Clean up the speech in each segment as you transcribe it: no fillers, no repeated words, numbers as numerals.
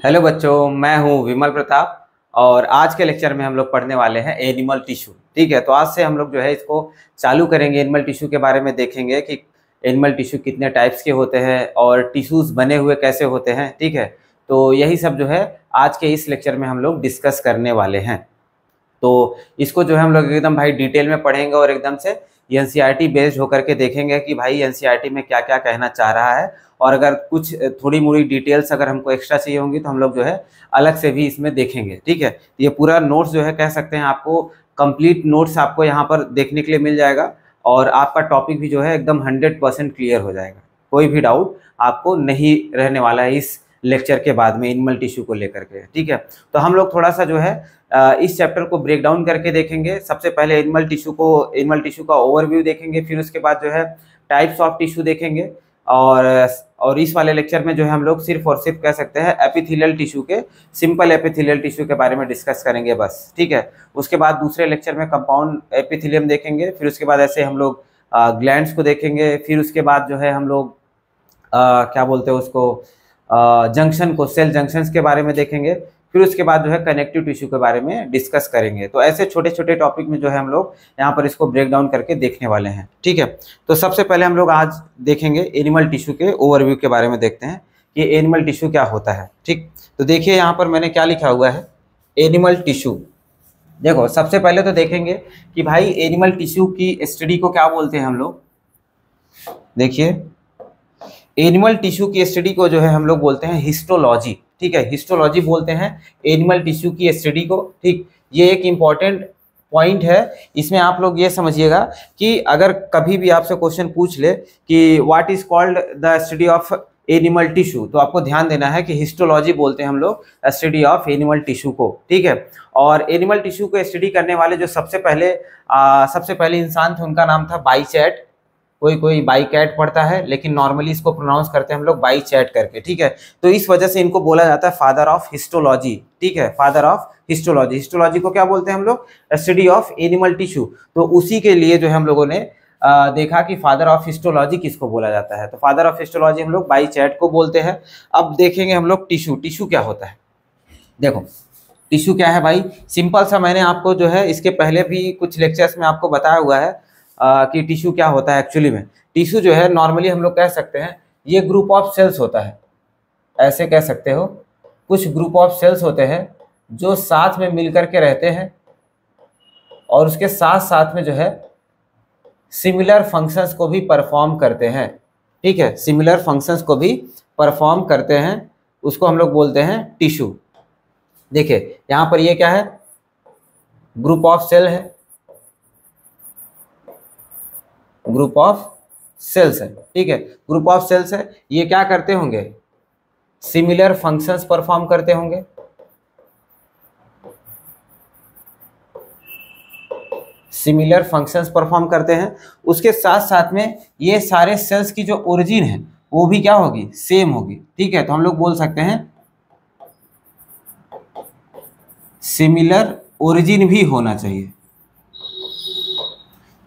Hello बच्चों, मैं हूं विमल प्रताप। और आज के लेक्चर में हम लोग पढ़ने वाले हैं एनिमल टिश्यू। ठीक है, तो आज से हम लोग जो है इसको चालू करेंगे। एनिमल टिश्यू के बारे में देखेंगे कि एनिमल टिश्यू कितने टाइप्स के होते हैं और टिश्यूज बने हुए कैसे होते हैं। ठीक है, तो यही सब जो है आज के इस लेक्चर में हम लोग डिस्कस करने वाले हैं। तो इसको जो है हम लोग एकदम भाई डिटेल में पढ़ेंगे और एकदम से एनसीईआरटी बेस्ड होकर के देखेंगे कि भाई एनसीईआरटी में क्या क्या कहना चाह रहा है। और अगर कुछ थोड़ी मोड़ी डिटेल्स अगर हमको एक्स्ट्रा चाहिए होंगी तो हम लोग जो है अलग से भी इसमें देखेंगे। ठीक है, ये पूरा नोट्स जो है कह सकते हैं आपको कंप्लीट नोट्स आपको यहाँ पर देखने के लिए मिल जाएगा और आपका टॉपिक भी जो है एकदम 100% क्लियर हो जाएगा। कोई भी डाउट आपको नहीं रहने वाला है इस लेक्चर के बाद में एनिमल टिश्यू को लेकर के। ठीक है, तो हम लोग थोड़ा सा जो है इस चैप्टर को ब्रेक डाउन करके देखेंगे। सबसे पहले एनिमल टिश्यू का ओवरव्यू देखेंगे, फिर उसके बाद जो है टाइप्स ऑफ टिश्यू देखेंगे। और इस वाले लेक्चर में जो है हम लोग सिर्फ और सिर्फ कह सकते हैं एपिथेलियल टिश्यू के सिंपल एपिथेलियल टिश्यू के बारे में डिस्कस करेंगे बस। ठीक है, उसके बाद दूसरे लेक्चर में कंपाउंड एपिथेलियम देखेंगे, फिर उसके बाद ऐसे हम लोग ग्लैंड्स को देखेंगे, फिर उसके बाद जो है हम लोग क्या बोलते हैं उसको जंक्शन को सेल जंक्शंस के बारे में देखेंगे, फिर उसके बाद जो है कनेक्टिव टिश्यू के बारे में डिस्कस करेंगे। तो ऐसे छोटे छोटे टॉपिक में जो है हम लोग यहाँ पर इसको ब्रेक डाउन करके देखने वाले हैं। ठीक है, तो सबसे पहले हम लोग आज देखेंगे एनिमल टिश्यू के ओवरव्यू के बारे में देखते हैं कि एनिमल टिश्यू क्या होता है। ठीक, तो देखिए यहाँ पर मैंने क्या लिखा हुआ है एनिमल टिश्यू। देखो सबसे पहले तो देखेंगे कि भाई एनिमल टिश्यू की स्टडी को क्या बोलते हैं हम लोग। देखिए एनिमल टिश्यू की स्टडी को जो है हम लोग बोलते हैं हिस्टोलॉजी। ठीक है, हिस्टोलॉजी बोलते हैं एनिमल टिश्यू की स्टडी को। ठीक, ये एक इम्पॉर्टेंट पॉइंट है। इसमें आप लोग ये समझिएगा कि अगर कभी भी आपसे क्वेश्चन पूछ ले कि what is called the study of animal tissue, तो आपको ध्यान देना है कि हिस्टोलॉजी बोलते हैं हम लोग स्टडी ऑफ एनिमल टिश्यू को। ठीक है, और एनिमल टिश्यू को स्टडी करने वाले जो सबसे पहले इंसान थे उनका नाम था बाइचैट। कोई बाई कैट पढ़ता है लेकिन नॉर्मली इसको प्रोनाउंस करते हैं हम लोग बाई चैट करके। ठीक है, तो इस वजह से इनको बोला जाता है फादर ऑफ हिस्टोलॉजी। ठीक है, फादर ऑफ हिस्टोलॉजी। हिस्टोलॉजी को क्या बोलते हैं हम लोग स्टडी ऑफ एनिमल टिश्यू। तो उसी के लिए जो है हम लोगों ने देखा कि फादर ऑफ हिस्टोलॉजी किसको बोला जाता है, तो फादर ऑफ हिस्टोलॉजी हम लोग बाई चैट को बोलते हैं। अब देखेंगे हम लोग टिश्यू क्या होता है। देखो टिश्यू क्या है भाई, सिंपल सा मैंने आपको जो है इसके पहले भी कुछ लेक्चर्स में आपको बताया हुआ है कि टिश्यू क्या होता है। एक्चुअली में टिश्यू जो है नॉर्मली हम लोग कह सकते हैं ये ग्रुप ऑफ सेल्स होता है। ऐसे कह सकते हो कुछ ग्रुप ऑफ सेल्स होते हैं जो साथ में मिलकर के रहते हैं और उसके साथ साथ में जो है सिमिलर फंक्शंस को भी परफॉर्म करते हैं। ठीक है, सिमिलर फंक्शंस को भी परफॉर्म करते हैं, उसको हम लोग बोलते हैं टिश्यू। देखिए यहाँ पर ये क्या है, ग्रुप ऑफ सेल है, ग्रुप ऑफ सेल्स है। ठीक है, ग्रुप ऑफ सेल्स है, ये क्या करते होंगे सिमिलर फंक्शंस परफॉर्म करते होंगे। सिमिलर फंक्शंस परफॉर्म करते हैं, उसके साथ साथ में ये सारे सेल्स की जो ओरिजिन है वो भी क्या होगी, सेम होगी। ठीक है, तो हम लोग बोल सकते हैं सिमिलर ओरिजिन भी होना चाहिए।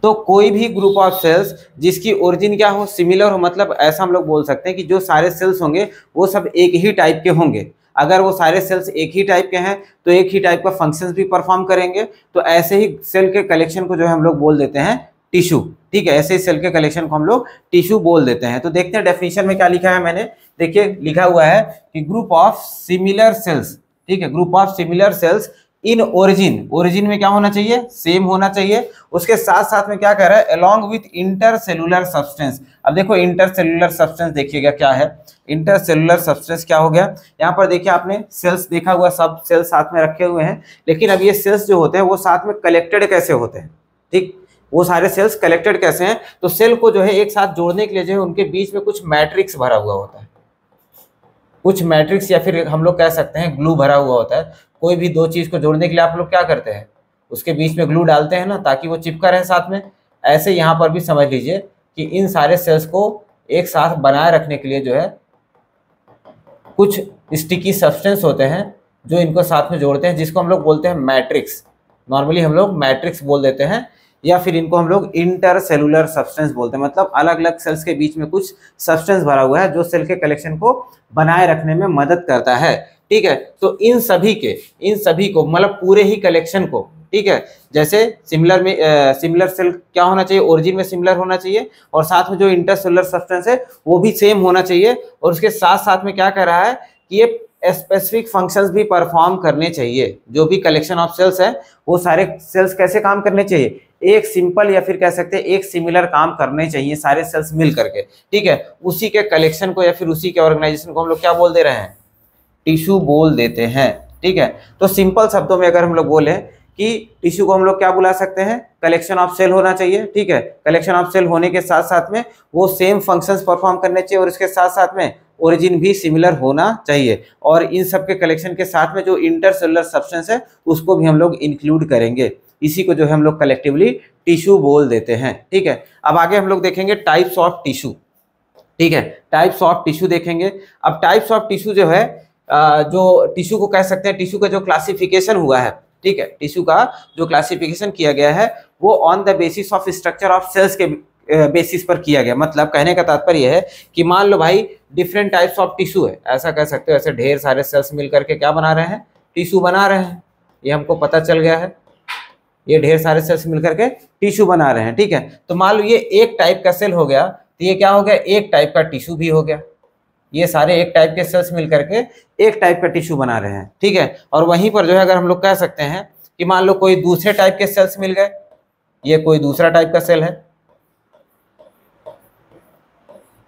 तो कोई भी ग्रुप ऑफ सेल्स जिसकी ओरिजिन क्या हो, सिमिलर हो, मतलब ऐसा हम लोग बोल सकते हैं कि जो सारे सेल्स होंगे वो सब एक ही टाइप के होंगे। अगर वो सारे सेल्स एक ही टाइप के हैं तो एक ही टाइप का फंक्शंस भी परफॉर्म करेंगे। तो ऐसे ही सेल के कलेक्शन को जो है हम लोग बोल देते हैं टिश्यू। ठीक है, ऐसे ही सेल के कलेक्शन को हम लोग टिश्यू बोल देते हैं। तो देखते हैं डेफिनेशन में क्या लिखा है मैंने। देखिए लिखा हुआ है कि ग्रुप ऑफ सिमिलर सेल्स। ठीक है, group of similar sales in origin में क्या होना चाहिए, सेम होना चाहिए। उसके साथ साथ में क्या कह रहा है, अलोंग विथ इंटरसेलुलर सब्सटेंस। अब देखो इंटरसेलुलर सब्सटेंस देखिएगा क्या है, इंटरसेलुलर सब्सटेंस क्या हो गया। यहाँ पर देखिए आपने सेल्स देखा हुआ, सब सेल्स साथ में रखे हुए हैं, लेकिन अब ये सेल्स जो होते हैं वो साथ में कलेक्टेड कैसे होते हैं। ठीक, वो सारे सेल्स कलेक्टेड कैसे हैं, तो सेल को जो है एक साथ जोड़ने के लिए जो है उनके बीच में कुछ मैट्रिक्स भरा हुआ होता है, कुछ मैट्रिक्स या फिर हम लोग कह सकते हैं ग्लू भरा हुआ होता है। कोई भी दो चीज को जोड़ने के लिए आप लोग क्या करते हैं, उसके बीच में ग्लू डालते हैं ना, ताकि वो चिपका रहे साथ में। ऐसे यहाँ पर भी समझ लीजिए कि इन सारे सेल्स को एक साथ बनाए रखने के लिए जो है कुछ स्टिकी सब्सटेंस होते हैं जो इनको साथ में जोड़ते हैं, जिसको हम लोग बोलते हैं मैट्रिक्स। नॉर्मली हम लोग मैट्रिक्स बोल देते हैं या फिर इनको हम लोग इंटरसेलुलर सब्सटेंस बोलते हैं। मतलब अलग अलग सेल्स के बीच में कुछ सब्सटेंस भरा हुआ है जो सेल के कलेक्शन को बनाए रखने में मदद करता है। ठीक है। तो इन सभी को मतलब पूरे ही कलेक्शन को, ठीक है, जैसे सिमिलर सेल क्या होना चाहिए, ओरिजिन में सिमिलर होना चाहिए और साथ में जो इंटरसेलुलर सब्सटेंस है वो भी सेम होना चाहिए और उसके साथ साथ में क्या कह रहा है कि ये स्पेसिफिक फंक्शंस भी परफॉर्म करने चाहिए। जो भी कलेक्शन ऑफ सेल्स है वो सारे सेल्स कैसे काम करने चाहिए, एक सिंपल या फिर कह सकते हैं एक सिमिलर काम करने चाहिए सारे सेल्स मिल करके, ठीक है। उसी के कलेक्शन को या फिर उसी के ऑर्गेनाइजेशन को हम लोग क्या बोल दे रहे हैं, टिश्यू बोल देते हैं, ठीक है। तो सिंपल शब्दों में अगर हम लोग बोले कि टिश्यू को हम लोग क्या बुला सकते हैं, कलेक्शन ऑफ सेल होना चाहिए, ठीक है। कलेक्शन ऑफ सेल होने के साथ साथ में वो सेम फंक्शंस परफॉर्म करने चाहिए और इसके साथ साथ में ओरिजिन भी सिमिलर होना चाहिए और इन सब के कलेक्शन के साथ में जो इंटरसेलुलर सब्सटेंस है उसको भी हम लोग इंक्लूड करेंगे। इसी को जो है हम लोग कलेक्टिवली टिश्यू बोल देते हैं, ठीक है। अब आगे हम लोग देखेंगे टाइप्स ऑफ टिश्यू, ठीक है। टाइप्स ऑफ टिश्यू देखेंगे। अब टाइप्स ऑफ टिश्यू जो है जो टिश्यू को कह सकते हैं, टिश्यू का जो क्लासिफिकेशन हुआ है, ठीक है, टिश्यू का जो क्लासिफिकेशन किया गया है वो on the basis of structure of cells के बेसिस पर किया गया। मतलब कहने का तात्पर्य है कि मान लो भाई डिफरेंट टाइप्स ऑफ टिश्यू है, ऐसा कह सकते हो, ऐसे ढेर सारे सेल्स मिल करके क्या बना रहे हैं, टिश्यू बना रहे हैं। ये हमको पता चल गया है, ये ढेर सारे सेल्स मिल करके टिश्यू बना रहे हैं, ठीक है। तो मान लो ये एक टाइप का सेल हो गया तो ये क्या हो गया, एक टाइप का टिश्यू भी हो गया। ये सारे एक टाइप के सेल्स मिल करके एक टाइप का टिश्यू बना रहे हैं, ठीक है। और वहीं पर जो है अगर हम लोग कह सकते हैं कि मान लो कोई दूसरे टाइप के सेल्स मिल गए, ये कोई दूसरा टाइप का सेल है,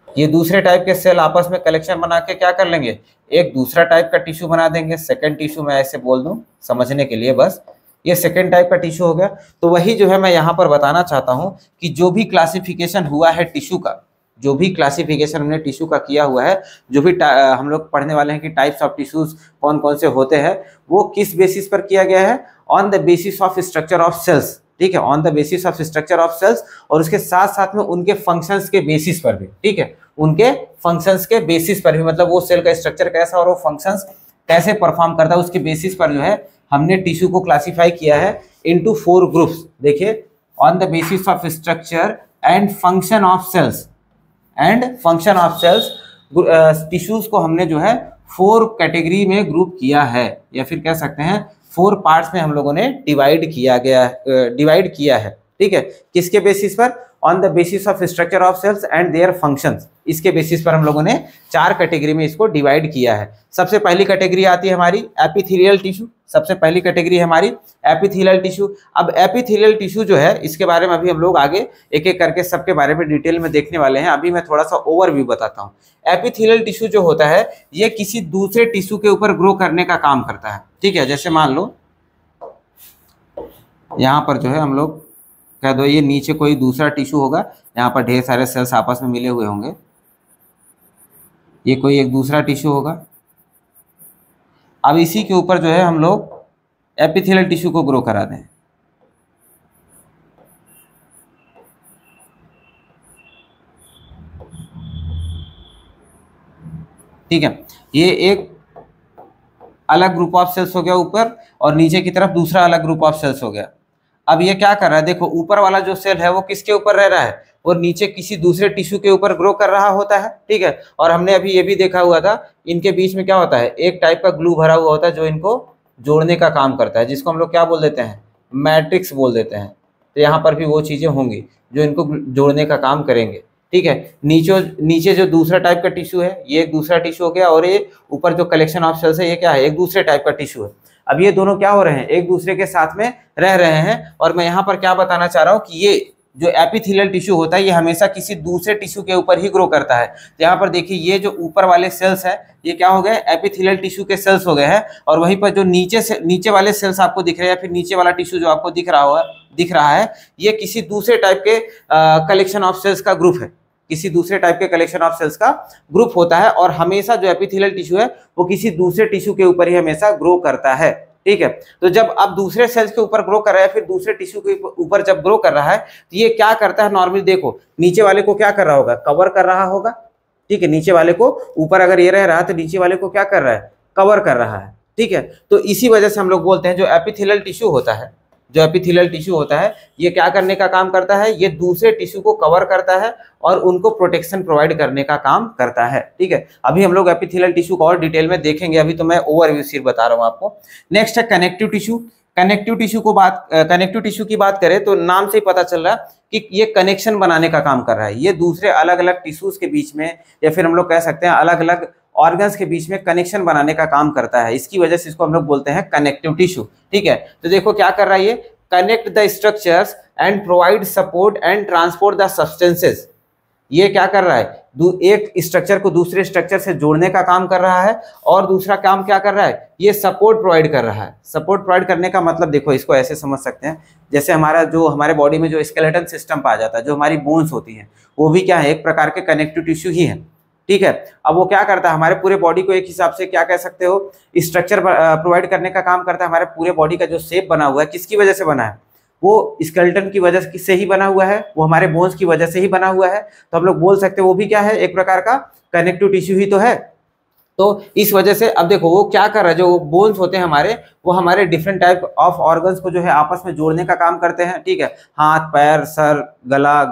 ये दूसरे टाइप के सेल आपस में कलेक्शन बना के क्या कर लेंगे, एक दूसरा टाइप का टिश्यू बना देंगे। सेकंड टिश्यू मैं ऐसे बोल दूं समझने के लिए, बस ये सेकंड टाइप का टिश्यू हो गया। तो वही जो है मैं यहाँ पर बताना चाहता हूँ कि जो भी क्लासिफिकेशन हुआ है टिश्यू का, जो भी क्लासिफिकेशन हमने टिश्यू का किया हुआ है, जो भी हम लोग पढ़ने वाले हैं कि टाइप्स ऑफ टिश्यूज कौन कौन से होते हैं, वो किस बेसिस पर किया गया है, on the basis of structure of cells, ठीक है, on the basis of structure of cells और उसके साथ साथ में उनके फंक्शंस के बेसिस पर भी, ठीक है, उनके फंक्शंस के बेसिस पर भी, मतलब वो सेल का स्ट्रक्चर कैसा और वो फंक्शंस कैसे परफॉर्म करता है उसके बेसिस पर जो है हमने टिश्यू को क्लासिफाई किया है इनटू 4 ग्रुप्स। देखिए, on the basis of structure and function of sales tissues को हमने जो है 4 कैटेगरी में ग्रुप किया है या फिर कह सकते हैं 4 पार्ट्स में हम लोगों ने डिवाइड किया है, ठीक है। किसके बेसिस पर, on the basis of structure of cells and their functions, इसके बेसिस पर हम लोगों ने 4 कैटेगरी में इसको डिवाइड किया है। सबसे पहली कैटेगरी आती है हमारी एपिथेलियल टिश्यू, सबसे पहली कैटेगरी है हमारी एपिथेलियल टिश्यू। अब एपिथेलियल टिश्यू जो है इसके बारे में अभी हम लोग आगे एक एक करके सबके बारे में डिटेल में देखने वाले हैं। अभी मैं थोड़ा सा ओवरव्यू बताता हूँ। एपिथेलियल टिश्यू जो होता है ये किसी दूसरे टिश्यू के ऊपर ग्रो करने का काम करता है, ठीक है। जैसे मान लो यहाँ पर जो है हम लोग कह दो ये नीचे कोई दूसरा टिश्यू होगा, यहाँ पर ढेर सारे सेल्स आपस में मिले हुए होंगे, ये कोई एक दूसरा टिश्यू होगा। अब इसी के ऊपर जो है हम लोग एपिथेलियल टिश्यू को ग्रो करा दें, ठीक है। ये एक अलग ग्रुप ऑफ सेल्स हो गया ऊपर और नीचे की तरफ दूसरा अलग ग्रुप ऑफ सेल्स हो गया। अब ये क्या कर रहा है, देखो ऊपर वाला जो सेल है वो किसके ऊपर रह रहा है, और नीचे किसी दूसरे टिश्यू के ऊपर ग्रो कर रहा होता है, ठीक है। और हमने अभी ये भी देखा हुआ था इनके बीच में क्या होता है, एक टाइप का ग्लू भरा हुआ होता है जो इनको जोड़ने का काम करता है, जिसको हम लोग क्या बोल देते हैं, मैट्रिक्स बोल देते हैं। तो यहाँ पर भी वो चीज़ें होंगी जो इनको जोड़ने का काम करेंगे, ठीक है। नीचे जो दूसरा टाइप का टिश्यू है ये एक दूसरा टिश्यू हो गया और ये ऊपर जो कलेक्शन ऑफ सेल्स है ये क्या है, एक दूसरे टाइप का टिश्यू है। अब ये दोनों क्या हो रहे हैं, एक दूसरे के साथ में रह रहे हैं। और मैं यहाँ पर क्या बताना चाह रहा हूँ कि ये जो एपिथेलियल टिश्यू होता है ये हमेशा किसी दूसरे टिश्यू के ऊपर ही ग्रो करता है। तो यहाँ पर देखिए ये जो ऊपर वाले सेल्स है ये क्या हो गए, एपिथेलियल टिश्यू के सेल्स हो गए हैं। और वहीं पर जो नीचे वाले सेल्स आपको दिख रहे हैं या फिर नीचे वाला टिश्यू जो आपको दिख रहा है ये किसी दूसरे टाइप के कलेक्शन ऑफ सेल्स का ग्रुप है, किसी दूसरे टाइप के कलेक्शन ऑफ सेल्स का ग्रुप होता है। और हमेशा जो एपिथेलियल टिश्यू है वो किसी दूसरे टिश्यू के ऊपर ही हमेशा ग्रो करता है, ठीक है। तो जब आप दूसरे सेल्स के ऊपर ग्रो कर रहा है फिर दूसरे टिश्यू के ऊपर जब ग्रो कर रहा है तो ये क्या करता है, नॉर्मली देखो नीचे वाले को क्या कर रहा होगा, कवर कर रहा होगा, ठीक है। नीचे वाले को ऊपर अगर ये रह रहा है तो नीचे वाले को क्या कर रहा है, कवर कर रहा है, ठीक है। तो इसी वजह से हम लोग बोलते हैं जो एपिथेलियल टिश्यू होता है, जो एपिथेलियल टिश्यू होता है ये क्या करने का काम करता है, ये दूसरे टिश्यू को कवर करता है और उनको प्रोटेक्शन प्रोवाइड करने का काम करता है। ठीक है, अभी हम लोग एपिथेलियल टिश्यू को और डिटेल में देखेंगे, अभी तो मैं ओवरव्यू सिर्फ बता रहा हूँ आपको। नेक्स्ट है कनेक्टिव टिश्यू। कनेक्टिव टिश्यू की बात करें तो नाम से ही पता चल रहा है कि ये कनेक्शन बनाने का काम कर रहा है। ये दूसरे अलग अलग टिश्यूज के बीच में या फिर हम लोग कह सकते हैं अलग अलग ऑर्गन्स के बीच में कनेक्शन बनाने का काम करता है। इसकी वजह से इसको हम लोग बोलते हैं कनेक्टिव टिश्यू। ठीक है, तो देखो क्या कर रहा है, ये connect the structures and provide support and transport the substances. ये क्या कर रहा है, एक स्ट्रक्चर को दूसरे स्ट्रक्चर से जोड़ने का काम कर रहा है और दूसरा काम क्या कर रहा है, ये सपोर्ट प्रोवाइड कर रहा है। सपोर्ट प्रोवाइड करने का मतलब देखो इसको ऐसे समझ सकते हैं, जैसे हमारे बॉडी में जो स्केलेटन सिस्टम पाया जाता है, जो हमारी बोन्स होती हैं, वो भी क्या है, एक प्रकार के कनेक्टिव टिश्यू ही है। ठीक है, अब वो क्या करता है, हमारे पूरे बॉडी को एक हिसाब से क्या कह सकते हो, स्ट्रक्चर प्रोवाइड करने का काम करता है। हमारे पूरे बॉडी का जो शेप बना हुआ है किसकी वजह से बना है, वो स्केलेटन की वजह से ही बना हुआ है, वो हमारे बोन्स की वजह से ही बना हुआ है। तो हम लोग बोल सकते हैं वो भी क्या है, एक प्रकार का कनेक्टिव टिश्यू ही तो है। तो इस वजह से अब देखो वो क्या कर रहा है, जो बोन्स होते हैं हमारे, वो हमारे डिफरेंट टाइप ऑफ ऑर्गन्स को जो है आपस में जोड़ने का काम करते हैं। ठीक है, हाथ, पैर, सर, गला,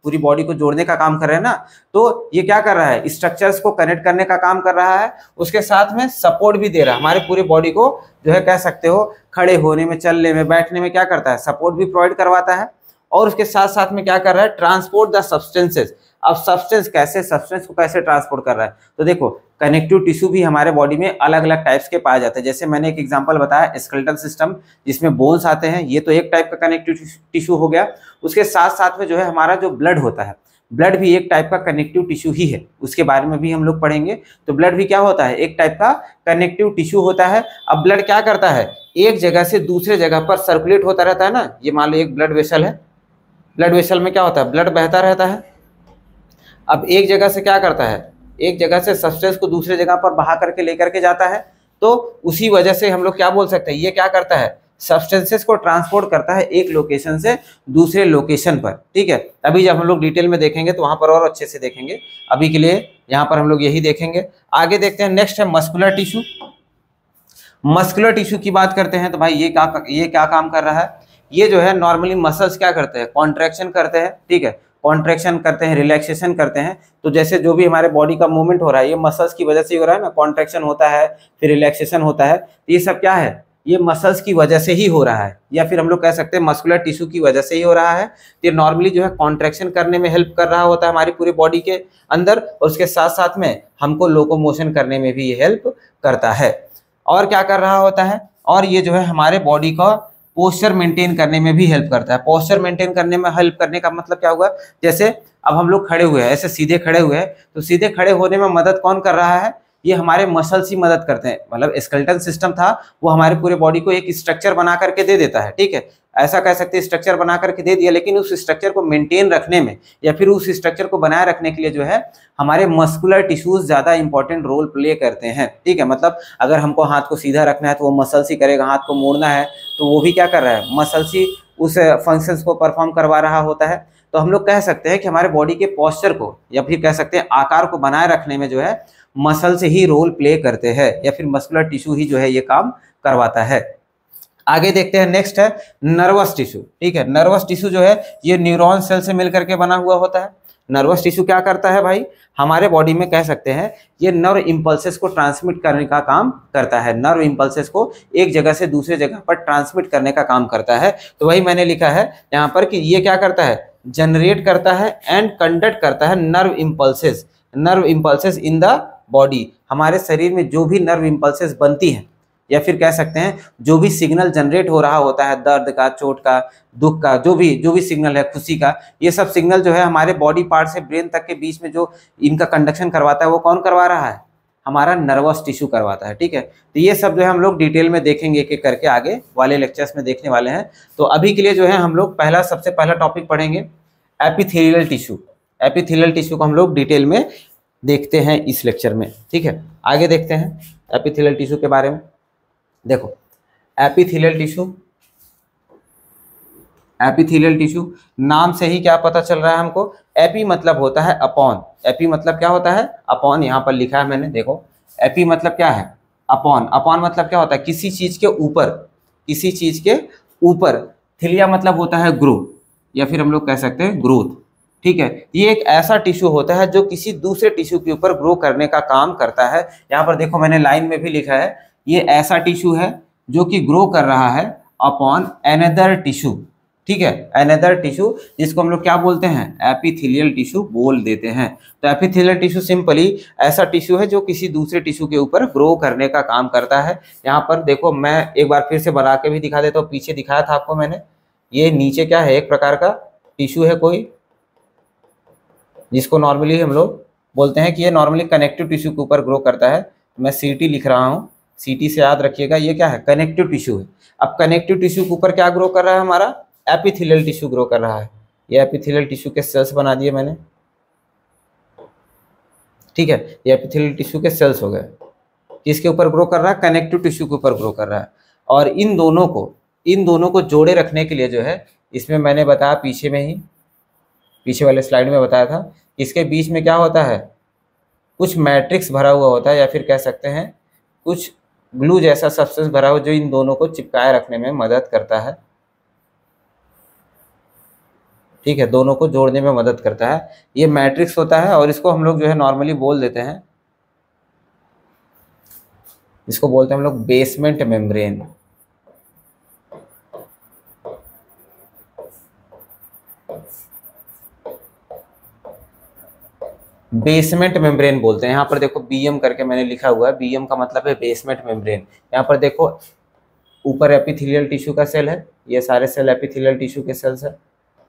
पूरी बॉडी को जोड़ने का काम कर रहे हैं ना। तो ये क्या कर रहा है, स्ट्रक्चर्स को कनेक्ट करने का काम कर रहा है, उसके साथ में सपोर्ट भी दे रहा है। हमारे पूरे बॉडी को जो है कह सकते हो खड़े होने में, चलने में, बैठने में क्या करता है, सपोर्ट भी प्रोवाइड करवाता है। और उसके साथ साथ में क्या कर रहा है, ट्रांसपोर्ट द सब्सटेंसेस। अब सब्सटेंस को कैसे ट्रांसपोर्ट कर रहा है, तो देखो कनेक्टिव टिश्यू भी हमारे बॉडी में अलग अलग टाइप्स के पाए जाते हैं। जैसे मैंने एक एग्जांपल बताया स्केलेटल सिस्टम, जिसमें बोन्स आते हैं, ये तो एक टाइप का कनेक्टिव टिश्यू हो गया। उसके साथ साथ में जो है हमारा जो ब्लड होता है, ब्लड भी एक टाइप का कनेक्टिव टिश्यू ही है, उसके बारे में भी हम लोग पढ़ेंगे। तो ब्लड भी क्या होता है, एक टाइप का कनेक्टिव टिश्यू होता है। अब ब्लड क्या करता है, एक जगह से दूसरे जगह पर सर्कुलेट होता रहता है ना। ये मान लो एक ब्लड वेसल है, ब्लड वेसल में क्या होता है, ब्लड बहता रहता है। अब एक जगह से क्या करता है, एक जगह से सब्सटेंस को दूसरे जगह पर बहा करके लेकर के जाता है। तो उसी वजह से हम लोग क्या बोल सकते हैं, ये क्या करता है, सब्सटेंसेस को ट्रांसपोर्ट करता है एक लोकेशन से दूसरे लोकेशन पर। ठीक है, अभी जब हम लोग डिटेल में देखेंगे तो वहां पर और अच्छे से देखेंगे। अभी के लिए यहाँ पर हम लोग यही देखेंगे। आगे देखते हैं, नेक्स्ट है मस्कुलर टिश्यू। मस्कुलर टिश्यू की बात करते हैं तो भाई ये क्या काम कर रहा है, ये जो है नॉर्मली मसल्स क्या करते हैं, कॉन्ट्रैक्शन करते हैं। ठीक है, कॉन्ट्रैक्शन करते हैं, रिलैक्सेशन करते हैं। तो जैसे जो भी हमारे बॉडी का मूवमेंट हो रहा है, ये मसल्स की वजह से हो रहा है ना, कॉन्ट्रैक्शन होता है, फिर रिलैक्सेशन होता है। तो ये सब क्या है, ये मसल्स की वजह से ही हो रहा है, या फिर हम लोग कह सकते हैं मस्कुलर टिश्यू की वजह से ही हो रहा है। ये नॉर्मली जो है कॉन्ट्रैक्शन करने में हेल्प कर रहा होता है हमारी पूरी बॉडी के अंदर, और उसके साथ साथ में हमको लोकोमोशन करने में भी ये हेल्प करता है। और क्या कर रहा होता है, और ये जो है हमारे बॉडी का पोस्चर मेंटेन करने में भी हेल्प करता है। पोस्चर मेंटेन करने में हेल्प करने का मतलब क्या हुआ, जैसे अब हम लोग खड़े हुए हैं, ऐसे सीधे खड़े हुए हैं, तो सीधे खड़े होने में मदद कौन कर रहा है, ये हमारे मसल्स ही मदद करते हैं। मतलब स्केलेटन सिस्टम था, वो हमारे पूरे बॉडी को एक स्ट्रक्चर बना करके दे देता है। ठीक है, ऐसा कह सकते हैं स्ट्रक्चर बना करके दे दिया, लेकिन उस स्ट्रक्चर को मेंटेन रखने में या फिर उस स्ट्रक्चर को बनाए रखने के लिए जो है हमारे मस्कुलर टिश्यूज ज्यादा इंपॉर्टेंट रोल प्ले करते हैं। ठीक है, मतलब अगर हमको हाथ को सीधा रखना है तो वो मसल्स ही करेगा, हाथ को मोड़ना है तो वो भी क्या कर रहा है, मसल्स ही उस फंक्शंस को परफॉर्म करवा रहा होता है। तो हम लोग कह सकते हैं कि हमारे बॉडी के पोस्चर को या फिर कह सकते हैं आकार को बनाए रखने में जो है मसल से ही रोल प्ले करते हैं, या फिर मस्कुलर टिश्यू ही जो है ये काम करवाता है। आगे देखते हैं, नेक्स्ट है नर्वस टिश्यू। ठीक है, नर्वस टिश्यू जो है ये न्यूरॉन सेल से मिलकर के बना हुआ होता है। नर्वस टिश्यू क्या करता है भाई, हमारे बॉडी में कह सकते हैं ये नर्व इम्पल्सेस को ट्रांसमिट करने का काम करता है। नर्व इम्पल्सेस को एक जगह से दूसरे जगह पर ट्रांसमिट करने का काम करता है। तो वही मैंने लिखा है यहाँ पर कि ये क्या करता है, जनरेट करता है एंड कंडक्ट करता है nerve impulses in the body. हमारे शरीर में जो भी नर्व इम्पल्सेस बनती हैं, या फिर कह सकते हैं जो भी सिग्नल जनरेट हो रहा होता है, दर्द का, चोट का, दुख का, जो भी सिग्नल है, खुशी का, ये सब सिग्नल जो है हमारे बॉडी पार्ट से ब्रेन तक के बीच में जो इनका कंडक्शन करवाता है, वो कौन करवा रहा है, हमारा नर्वस टिश्यू करवाता है। ठीक है, तो ये सब जो है हम लोग डिटेल में देखेंगे, एक एक करके आगे वाले लेक्चर्स में देखने वाले हैं। तो अभी के लिए जो है हम लोग सबसे पहला टॉपिक पढ़ेंगे एपिथेलियल टिश्यू। एपिथेलियल टिश्यू को हम लोग डिटेल में देखते हैं इस लेक्चर में। ठीक है, आगे देखते हैं एपिथेलियल टिश्यू के बारे में। देखो एपिथेलियल टिश्यू नाम से ही क्या पता चल रहा है हमको, एपी मतलब होता है अपॉन। एपी मतलब क्या होता है, अपॉन। यहाँ पर लिखा है मैंने, देखो एपी मतलब क्या है, अपॉन। अपॉन मतलब क्या होता है, किसी चीज के ऊपर, किसी चीज के ऊपर। थिलिया मतलब होता है ग्रो, या फिर हम लोग कह सकते हैं ग्रोथ। ठीक है, ये एक ऐसा टिश्यू होता है जो किसी दूसरे टिश्यू के ऊपर ग्रो करने का काम करता है। यहाँ पर देखो मैंने लाइन में भी लिखा है, ये ऐसा टिश्यू है जो कि ग्रो कर रहा है अपॉन अनदर टिश्यू। ठीक है, अनदर टिश्यू, जिसको हम लोग क्या बोलते हैं, एपिथेलियल टिश्यू बोल देते हैं। तो एपिथेलियल टिश्यू सिंपली ऐसा टिश्यू है जो किसी दूसरे टिश्यू के ऊपर ग्रो करने का काम करता है। यहाँ पर देखो मैं एक बार फिर से बना के भी दिखा देता हूँ, पीछे दिखाया था आपको मैंने। ये नीचे क्या है, एक प्रकार का टिश्यू है कोई, जिसको नॉर्मली हम लोग बोलते हैं कि ये नॉर्मली कनेक्टिव टिश्यू के ऊपर ग्रो करता है। मैं सीटी लिख रहा हूँ, सीटी से याद रखिएगा, ये क्या है, कनेक्टिव टिश्यू है। अब कनेक्टिव टिश्यू के ऊपर क्या ग्रो कर रहा है, हमारा एपिथेलियल टिश्यू ग्रो कर रहा है। ये एपिथेलियल टिश्यू के सेल्स बना दिए मैंने। ठीक है, ये एपिथेलियल टिश्यू के सेल्स हो गए। किसके ऊपर ग्रो कर रहा है, कनेक्टिव टिश्यू के ऊपर ग्रो कर रहा है। और इन दोनों को जोड़े रखने के लिए जो है, इसमें मैंने बताया पीछे में ही, पीछे वाले स्लाइड में बताया था, इसके बीच में क्या होता है, कुछ मैट्रिक्स भरा हुआ होता है, या फिर कह सकते हैं कुछ ग्लू जैसा सब्सटेंस भरा हुआ, जो इन दोनों को चिपकाए रखने में मदद करता है। ठीक है, दोनों को जोड़ने में मदद करता है, ये मैट्रिक्स होता है। और इसको हम लोग जो है नॉर्मली बोल देते हैं, इसको बोलते हैं हम लोग बेसमेंट मेम्ब्रेन। बेसमेंट मेम्ब्रेन बोलते हैं। यहाँ पर देखो बीएम करके मैंने लिखा हुआ है, बीएम का मतलब है बेसमेंट मेम्ब्रेन। यहाँ पर देखो ऊपर एपिथेलियल टिश्यू का सेल है, ये सारे सेल एपिथेलियल टिश्यू के सेल्स है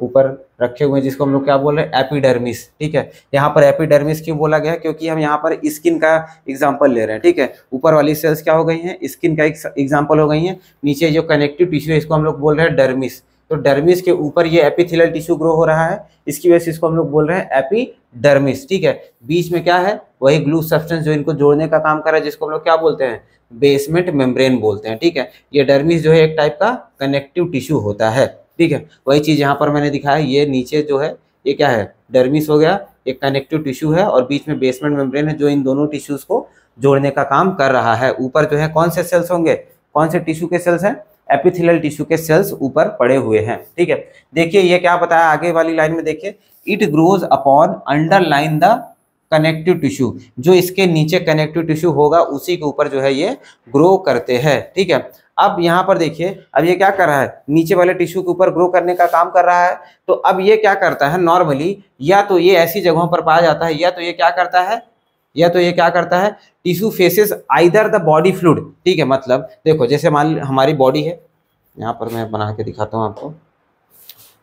ऊपर रखे हुए हैं, जिसको हम लोग क्या बोल रहे हैं, एपिडर्मिस। ठीक है, यहाँ पर एपिडर्मिस क्यों बोला गया है, क्योंकि हम यहाँ पर स्किन का एग्जांपल ले रहे हैं। ठीक है, ऊपर वाली सेल्स क्या हो गई हैं, स्किन का एग्जांपल हो गई हैं। नीचे जो कनेक्टिव टिश्यू है, इसको हम लोग बोल रहे हैं डर्मिस। तो डर्मिस के ऊपर ये एपिथेलियल टिश्यू ग्रो हो रहा है, इसकी वजह से इसको हम लोग बोल रहे हैं एपिडर्मिस। ठीक है, बीच में क्या है, वही ग्लू सब्सटेंस जो इनको जोड़ने का काम कर रहा है, जिसको हम लोग क्या बोलते हैं, बेसमेंट मेम्ब्रेन बोलते हैं। ठीक है, ये डर्मिस जो है एक टाइप का कनेक्टिव टिश्यू होता है। ठीक है, वही चीज यहाँ पर मैंने दिखाया, ये नीचे जो है ये क्या है, डर्मिस हो गया, एक कनेक्टिव टिश्यू है, और बीच में बेसमेंट मेम्ब्रेन है जो इन दोनों टिश्यूज को जोड़ने का काम कर रहा है। ऊपर जो है कौन से सेल्स होंगे, कौन से टिश्यू के सेल्स हैं, एपिथेलियल टिश्यू के सेल्स ऊपर पड़े हुए हैं। ठीक है, देखिए ये क्या बताया आगे वाली लाइन में, देखिए it grows upon underline the connective tissue, जो इसके नीचे कनेक्टिव टिश्यू होगा उसी के ऊपर जो है ये ग्रो करते हैं। ठीक है, अब यहाँ पर देखिए, अब ये क्या कर रहा है, नीचे वाले टिश्यू के ऊपर ग्रो करने का काम कर रहा है। तो अब ये क्या करता है, नॉर्मली या तो ये ऐसी जगहों पर पाया जाता है, या तो ये क्या करता है, tissue faces either the body fluid. ठीक है, मतलब देखो जैसे मान हमारी बॉडी है, यहाँ पर मैं बना के दिखाता हूँ आपको।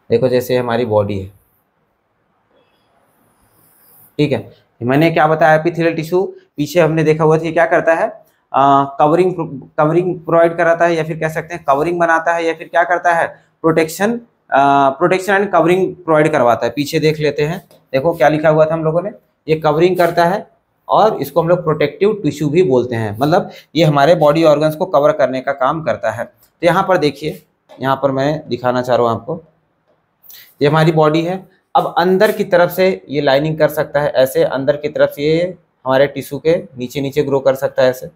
देखो जैसे हमारी बॉडी है, ठीक है, मैंने क्या बताया, एपिथेलियल टिश्यू पीछे हमने देखा हुआ था, क्या करता है, कवरिंग प्रोवाइड कराता है, या फिर कह सकते हैं कवरिंग बनाता है, या फिर क्या करता है, प्रोटेक्शन एंड कवरिंग प्रोवाइड करवाता है। पीछे देख लेते हैं, देखो क्या लिखा हुआ था हम लोगों ने, ये कवरिंग करता है, और इसको हम लोग प्रोटेक्टिव टिश्यू भी बोलते हैं, मतलब ये हमारे बॉडी ऑर्गन्स को कवर करने का काम करता है। तो यहाँ पर देखिए, यहाँ पर मैं दिखाना चाह रहा हूँ आपको, ये हमारी बॉडी है। अब अंदर की तरफ से ये लाइनिंग कर सकता है, ऐसे अंदर की तरफ से ये हमारे टिश्यू के नीचे नीचे ग्रो कर सकता है ऐसे।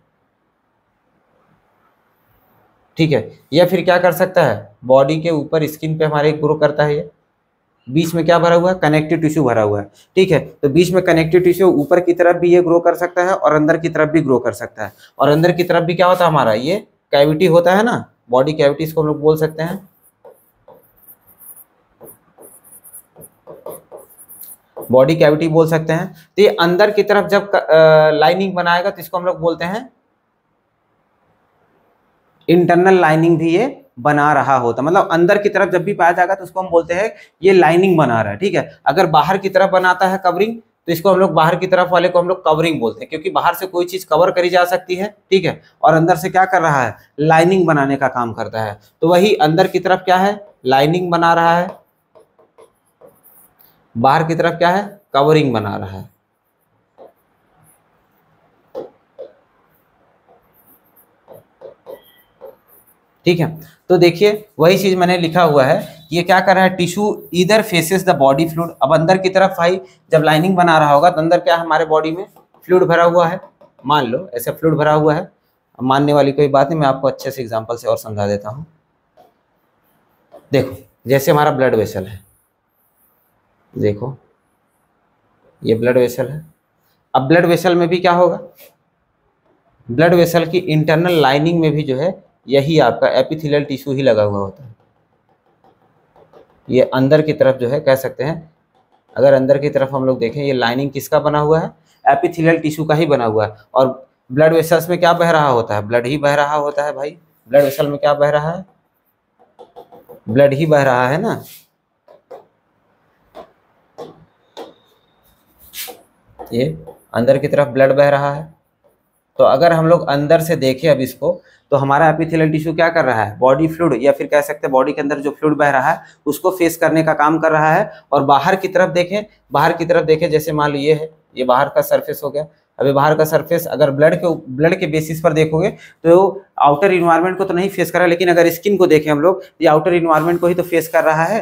ठीक है, या फिर क्या कर सकता है, बॉडी के ऊपर स्किन पे हमारे ग्रो करता है। ये बीच में क्या भरा हुआ है, कनेक्टिव टिश्यू भरा हुआ है। ठीक है, तो बीच में कनेक्टिव टिश्यू, ऊपर की तरफ भी ये ग्रो कर सकता है और अंदर की तरफ भी ग्रो कर सकता है। और अंदर की तरफ भी क्या होता है, हमारा ये कैविटी होता है ना, बॉडी कैविटी इसको हम लोग बोल सकते हैं, बॉडी कैविटी बोल सकते हैं। तो ये अंदर की तरफ जब लाइनिंग बनाएगा तो इसको हम लोग बोलते हैं इंटरनल लाइनिंग भी ये बना रहा होता, मतलब अंदर की तरफ जब भी पाया जाएगा तो उसको हम बोलते हैं ये लाइनिंग बना रहा है। ठीक है, अगर बाहर की तरफ बनाता है कवरिंग, तो इसको हम लोग बाहर की तरफ वाले को हम लोग कवरिंग बोलते हैं, क्योंकि बाहर से कोई चीज कवर करी जा सकती है। ठीक है, और अंदर से क्या कर रहा है, लाइनिंग बनाने का काम करता है। तो वही अंदर की तरफ क्या है, लाइनिंग बना रहा है, बाहर की तरफ क्या है, कवरिंग बना रहा है। ठीक है, तो देखिए वही चीज मैंने लिखा हुआ है कि ये क्या कर रहा है, टिश्यू इधर फेसेस द बॉडी फ्लूइड। अब अंदर की तरफ भाई जब लाइनिंग बना रहा होगा तो अंदर क्या हमारे बॉडी में फ्लूइड भरा हुआ है, मान लो ऐसे फ्लूइड भरा हुआ है। मानने वाली कोई बात नहीं, मैं आपको अच्छे से एग्जांपल से और समझा देता हूँ। देखो जैसे हमारा ब्लड वेसल है, देखो ये ब्लड वेसल है। अब ब्लड वेसल में भी क्या होगा, ब्लड वेसल की इंटरनल लाइनिंग में भी जो है यही आपका एपिथेलियल टिश्यू ही लगा हुआ होता है। ये अंदर की तरफ जो है कह सकते हैं, अगर अंदर की तरफ हम लोग देखें, ये लाइनिंग किसका बना हुआ है, एपिथेलियल टिश्यू का ही बना हुआ है। और ब्लड वेसल्स में क्या बह रहा होता है, ब्लड ही बह रहा होता है भाई। ब्लड वेसल में क्या बह रहा है, ब्लड ही बह रहा है ना। ये अंदर की तरफ ब्लड बह रहा है। तो अगर हम लोग अंदर से देखें अब इसको, तो हमारा एपिथेलियल टिश्यू क्या कर रहा है, बॉडी फ्लूइड या फिर कह सकते हैं बॉडी के अंदर जो फ्लूइड बह रहा है उसको फेस करने का काम कर रहा है। और बाहर की तरफ देखें, बाहर की तरफ देखें, जैसे मान लो ये है, ये बाहर का सरफेस हो गया। अभी बाहर का सरफेस अगर ब्लड के बेसिस पर देखोगे तो आउटर इन्वायरमेंट को तो नहीं फेस कर रहा है, लेकिन अगर स्किन को देखें हम लोग, ये आउटर इन्वायरमेंट को ही तो फेस कर रहा है,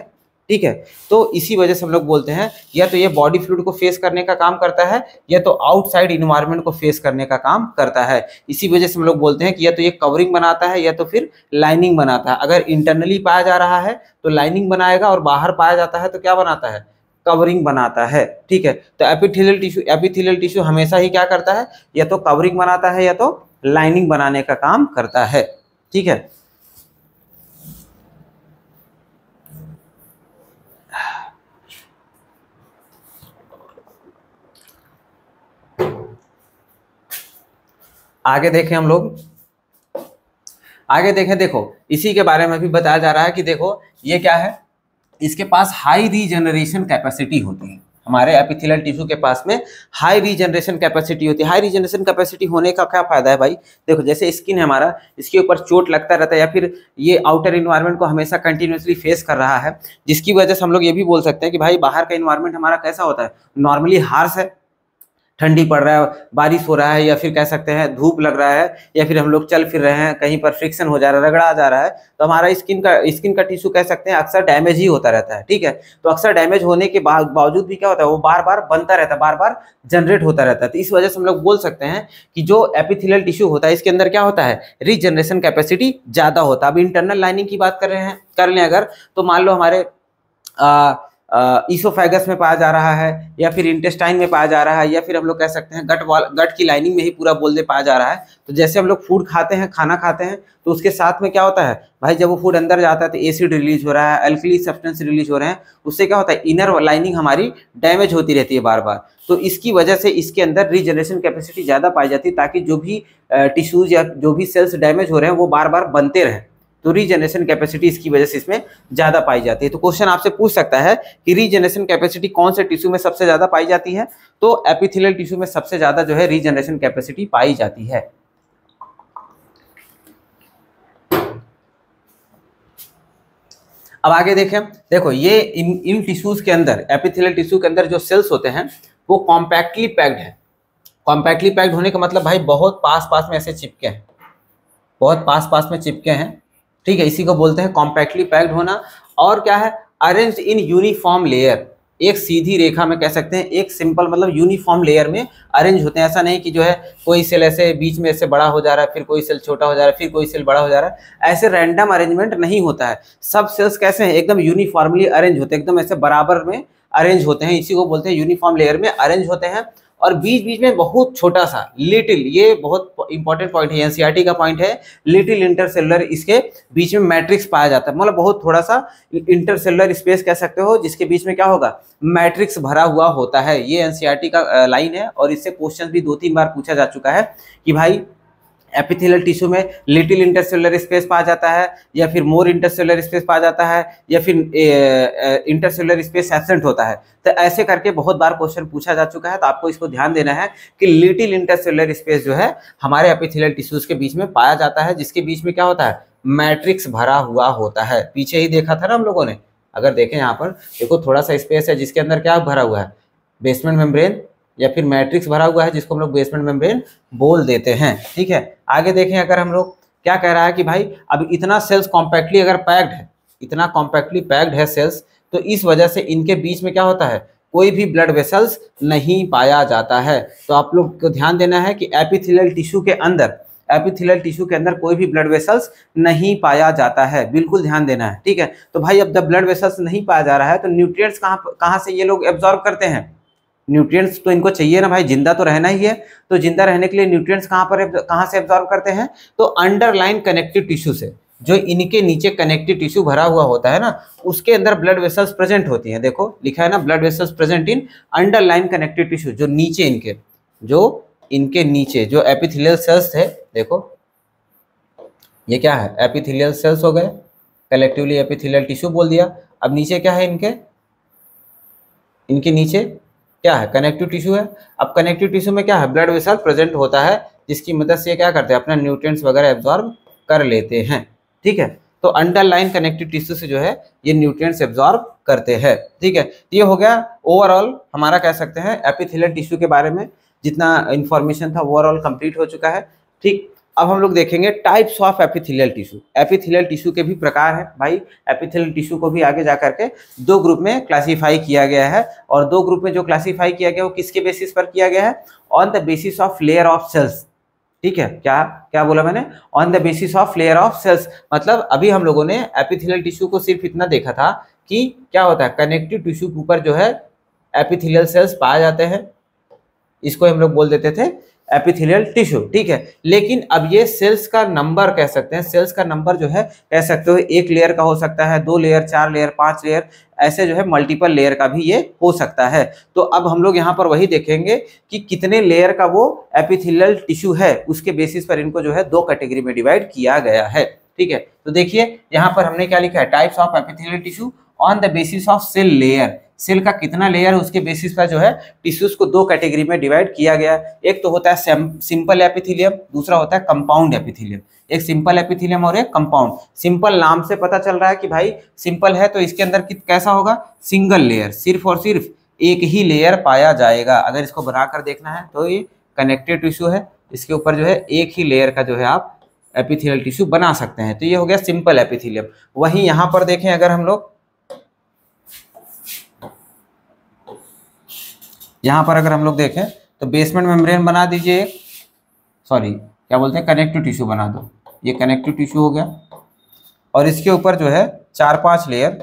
ठीक है। तो इसी वजह से हम लोग बोलते हैं या तो ये बॉडी फ्लूइड को फेस करने का काम करता है या तो आउटसाइड इन्वायरमेंट को फेस करने का काम करता है। इसी वजह से हम लोग बोलते हैं कि या तो ये कवरिंग बनाता है या तो फिर लाइनिंग बनाता है। अगर इंटरनली पाया जा रहा है तो लाइनिंग बनाएगा, और बाहर पाया जाता है तो क्या बनाता है, कवरिंग बनाता है, ठीक है। तो एपिथेलियल टिश्यू हमेशा ही क्या करता है, या तो कवरिंग बनाता है या तो लाइनिंग बनाने का काम करता है, ठीक है। आगे देखें हम लोग, आगे देखें, देखो इसी के बारे में भी बताया जा रहा है कि देखो ये क्या है, इसके पास हाई रीजनरेशन कैपेसिटी होती है। हमारे एपिथेलियल टिश्यू के पास में हाई रीजनरेशन कैपेसिटी होती है। हाई रीजनरेशन कैपेसिटी होने का क्या फायदा है भाई, देखो जैसे स्किन है हमारा, इसके ऊपर चोट लगता रहता है या फिर ये आउटर इन्वायरमेंट को हमेशा कंटिन्यूसली फेस कर रहा है, जिसकी वजह से हम लोग ये भी बोल सकते हैं कि भाई बाहर का इन्वायरमेंट हमारा कैसा होता है, नॉर्मली हार्श है, ठंडी पड़ रहा है, बारिश हो रहा है, या फिर कह सकते हैं धूप लग रहा है, या फिर हम लोग चल फिर रहे हैं, कहीं पर फ्रिक्शन हो जा रहा है, रगड़ा जा रहा है, तो हमारा स्किन का टिश्यू कह सकते हैं अक्सर डैमेज ही होता रहता है, ठीक है। तो अक्सर डैमेज होने के बावजूद भी क्या होता है, वो बार बार बनता रहता है, बार बार जनरेट होता रहता है। तो इस वजह से हम लोग बोल सकते हैं कि जो एपिथेलियल टिश्यू होता है इसके अंदर क्या होता है, रीजनरेशन कैपेसिटी ज्यादा होता है। अब इंटरनल लाइनिंग की बात कर लें अगर, तो मान लो हमारे ईसोफेगस में पाया जा रहा है, या फिर इंटेस्टाइन में पाया जा रहा है, या फिर हम लोग कह सकते हैं गट की लाइनिंग में ही पूरा बोल दे पाया जा रहा है। तो जैसे हम लोग फूड खाते हैं, खाना खाते हैं, तो उसके साथ में क्या होता है भाई, जब वो फूड अंदर जाता है तो एसिड रिलीज हो रहा है, अल्कली सब्सटेंस रिलीज हो रहे हैं, उससे क्या होता है, इनर लाइनिंग हमारी डैमेज होती रहती है बार बार। तो इसकी वजह से इसके अंदर रीजनरेशन कैपेसिटी ज़्यादा पाई जाती है, ताकि जो भी टिश्यूज या जो भी सेल्स डैमेज हो रहे हैं वो बार बार बनते रहें। तो रीजनरेशन कैपेसिटी इसकी वजह से इसमें ज्यादा पाई जाती है। तो क्वेश्चन आपसे पूछ सकता है कि रीजनरेशन कैपेसिटी कौन से टिश्यू में सबसे ज्यादा पाई जाती है, तो एपिथेलियल टिश्यू में सबसे ज्यादा जो है रीजनरेशन कैपेसिटी पाई जाती है। अब आगे देखें, देखो ये इन टिश्यूज के अंदर, एपिथेलियल टिश्यू के अंदर जो सेल्स होते हैं वो कॉम्पैक्टली पैक्ड है। कॉम्पैक्टली पैक्ड होने का मतलब भाई बहुत पास पास में ऐसे चिपके हैं, बहुत पास पास में चिपके हैं, ठीक है। इसी को बोलते हैं कॉम्पैक्टली पैक्ड होना। और क्या है, अरेंज्ड इन यूनिफॉर्म लेयर, एक सीधी रेखा में कह सकते हैं, एक सिंपल मतलब यूनिफॉर्म लेयर में अरेंज होते हैं। ऐसा नहीं कि जो है कोई सेल ऐसे बीच में ऐसे बड़ा हो जा रहा है, फिर कोई सेल छोटा हो जा रहा है, फिर कोई सेल बड़ा हो जा रहा है, ऐसे रैंडम अरेंजमेंट नहीं होता है। सब सेल्स कैसे हैं, एकदम यूनिफॉर्मली अरेंज होते हैं, एकदम ऐसे बराबर में अरेंज होते हैं, इसी को बोलते हैं यूनिफॉर्म लेयर में अरेंज होते हैं। और बीच बीच में बहुत छोटा सा लिटिल, ये बहुत इंपॉर्टेंट पॉइंट है, एनसीईआरटी का पॉइंट है, लिटिल इंटरसेलुलर, इसके बीच में मैट्रिक्स पाया जाता है, मतलब बहुत थोड़ा सा इंटरसेलुलर स्पेस कह सकते हो, जिसके बीच में क्या होगा, मैट्रिक्स भरा हुआ होता है। ये एनसीईआरटी का लाइन है, और इससे क्वेश्चन भी 2-3 बार पूछा जा चुका है कि भाई एपिथेलियल टिश्यू में लिटिल इंटरसेलुलर स्पेस पाया जाता है, या फिर मोर इंटरसेलुलर स्पेस पाया जाता है, या फिर इंटरसेलुलर स्पेस एब्सेंट होता है। तो ऐसे करके बहुत बार क्वेश्चन पूछा जा चुका है। तो आपको इसको ध्यान देना है कि लिटिल इंटरसेलुलर स्पेस जो है हमारे एपिथेलियल टिश्यूज के बीच में पाया जाता है, जिसके बीच में क्या होता है, मैट्रिक्स भरा हुआ होता है। पीछे ही देखा था ना हम लोगों ने, अगर देखें यहाँ पर देखो थोड़ा सा स्पेस है जिसके अंदर क्या भरा हुआ है, बेसमेंट मेम्ब्रेन या फिर मैट्रिक्स भरा हुआ है, जिसको हम लोग बेसमेंट मेम्ब्रेन बोल देते हैं, ठीक है। आगे देखें, अगर हम लोग क्या कह रहा है कि भाई अब इतना सेल्स कॉम्पैक्टली अगर पैक्ड है, इतना कॉम्पैक्टली पैक्ड है सेल्स, तो इस वजह से इनके बीच में क्या होता है, कोई भी ब्लड वेसल्स नहीं पाया जाता है। तो आप लोग को ध्यान देना है कि एपिथेलियल टिश्यू के अंदर एपिथेलियल टिश्यू के अंदर कोई भी ब्लड वेसल्स नहीं पाया जाता है, बिल्कुल ध्यान देना है, ठीक है। तो भाई अब जब ब्लड वेसल्स नहीं पाया जा रहा है तो न्यूट्रिएंट्स कहाँ से ये लोग एब्जॉर्ब करते हैं? न्यूट्रिएंट्स तो इनको चाहिए ना भाई, जिंदा तो रहना ही है, तो जिंदा रहने के लिए न्यूट्रिएंट्स कहाँ से एब्जॉर्ब करते हैं? तो अंडरलाइन कनेक्टिव टिश्यू से, जो इनके नीचे कनेक्टिव टिश्यू भरा हुआ होता है ना, उसके अंदर ब्लड वेसल्स प्रेजेंट होती हैं। देखो लिखा है ना, blood vessels present in underline connective tissue, जो नीचे इनके नीचे जो एपिथेलियल सेल्स थे, देखो ये क्या है, एपिथेलियल सेल्स हो गए, कलेक्टिवली एपिथेलियल टिश्यू बोल दिया। अब नीचे क्या है, इनके नीचे क्या है, कनेक्टिव टिश्यू है। अब कनेक्टिव टिश्यू में क्या है, ब्लड वेसल प्रेजेंट होता है, जिसकी मदद से क्या करते हैं, अपना न्यूट्रिएंट्स वगैरह एब्जॉर्ब कर लेते हैं, ठीक है। तो अंडरलाइन कनेक्टिव टिश्यू से जो है ये न्यूट्रिएंट्स एब्जॉर्ब करते हैं, ठीक है। ये हो गया ओवरऑल हमारा, कह सकते हैं एपिथेलियल टिश्यू के बारे में जितना इंफॉर्मेशन था ओवरऑल कंप्लीट हो चुका है, ठीक। अब हम लोग देखेंगे types of epithelial tissue. Epithelial tissue के भी प्रकार है भाई। एपिथेलियल टिश्यू को भी आगे जा करके दो ग्रुप में क्लासीफाई किया गया है, और दो ग्रुप में जो क्लासीफाई किया गया वो किसके बेसिस पर किया गया है? On the basis of layer of cells, ठीक है। क्या बोला मैंने? On the basis of layer of cells. मतलब अभी हम लोगों ने एपिथेलियल टिश्यू को सिर्फ इतना देखा था कि क्या होता है, कनेक्टिव टिश्यू के ऊपर जो है एपिथेलियल सेल्स पाए जाते हैं, इसको हम लोग बोल देते थे एपिथेलियल टिश्यू, ठीक है। लेकिन अब ये सेल्स का नंबर कह सकते हैं, सेल्स का नंबर जो है कह सकते हो एक लेयर का हो सकता है, 2 लेयर, 4 लेयर, 5 लेयर, ऐसे जो है मल्टीपल लेयर का भी ये हो सकता है। तो अब हम लोग यहाँ पर वही देखेंगे कि कितने लेयर का वो एपिथेलियल टिश्यू है, उसके बेसिस पर इनको जो है 2 कैटेगरी में डिवाइड किया गया है, ठीक है। तो देखिए यहाँ पर हमने क्या लिखा है, types of epithelial tissue on the basis of cell layer. Cell का कितना लेयर है उसके बेसिस पर जो है टिश्यूज को 2 कैटेगरी में डिवाइड किया गया। एक तो होता है सिंपल एपिथेलियम, दूसरा होता है कंपाउंड एपिथेलियम। एक सिंपल एपिथेलियम और एक कंपाउंड। सिंपल नाम से पता चल रहा है कि भाई सिंपल है तो इसके अंदर कैसा होगा, सिंगल लेयर, सिर्फ और सिर्फ एक ही लेयर पाया जाएगा। अगर इसको बनाकर देखना है तो ये कनेक्टिव टिश्यू है, इसके ऊपर जो है एक ही लेयर का जो है आप एपिथेलियल टिश्यू बना सकते हैं। तो ये हो गया सिंपल एपिथेलियम। वहीं यहाँ पर देखें अगर हम लोग, यहाँ पर अगर हम लोग देखें तो बेसमेंट मेम्ब्रेन बना दीजिए, सॉरी क्या बोलते हैं, कनेक्टिव टिश्यू बना दो। ये कनेक्टिव टिश्यू हो गया, और इसके ऊपर जो है 4-5 लेयर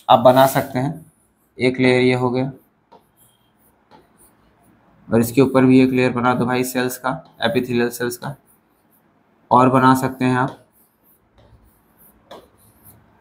आप बना सकते हैं। एक लेयर ये हो गया, और इसके ऊपर भी एक लेयर बना दो भाई सेल्स का, एपिथेलियल सेल्स का, और बना सकते हैं आप।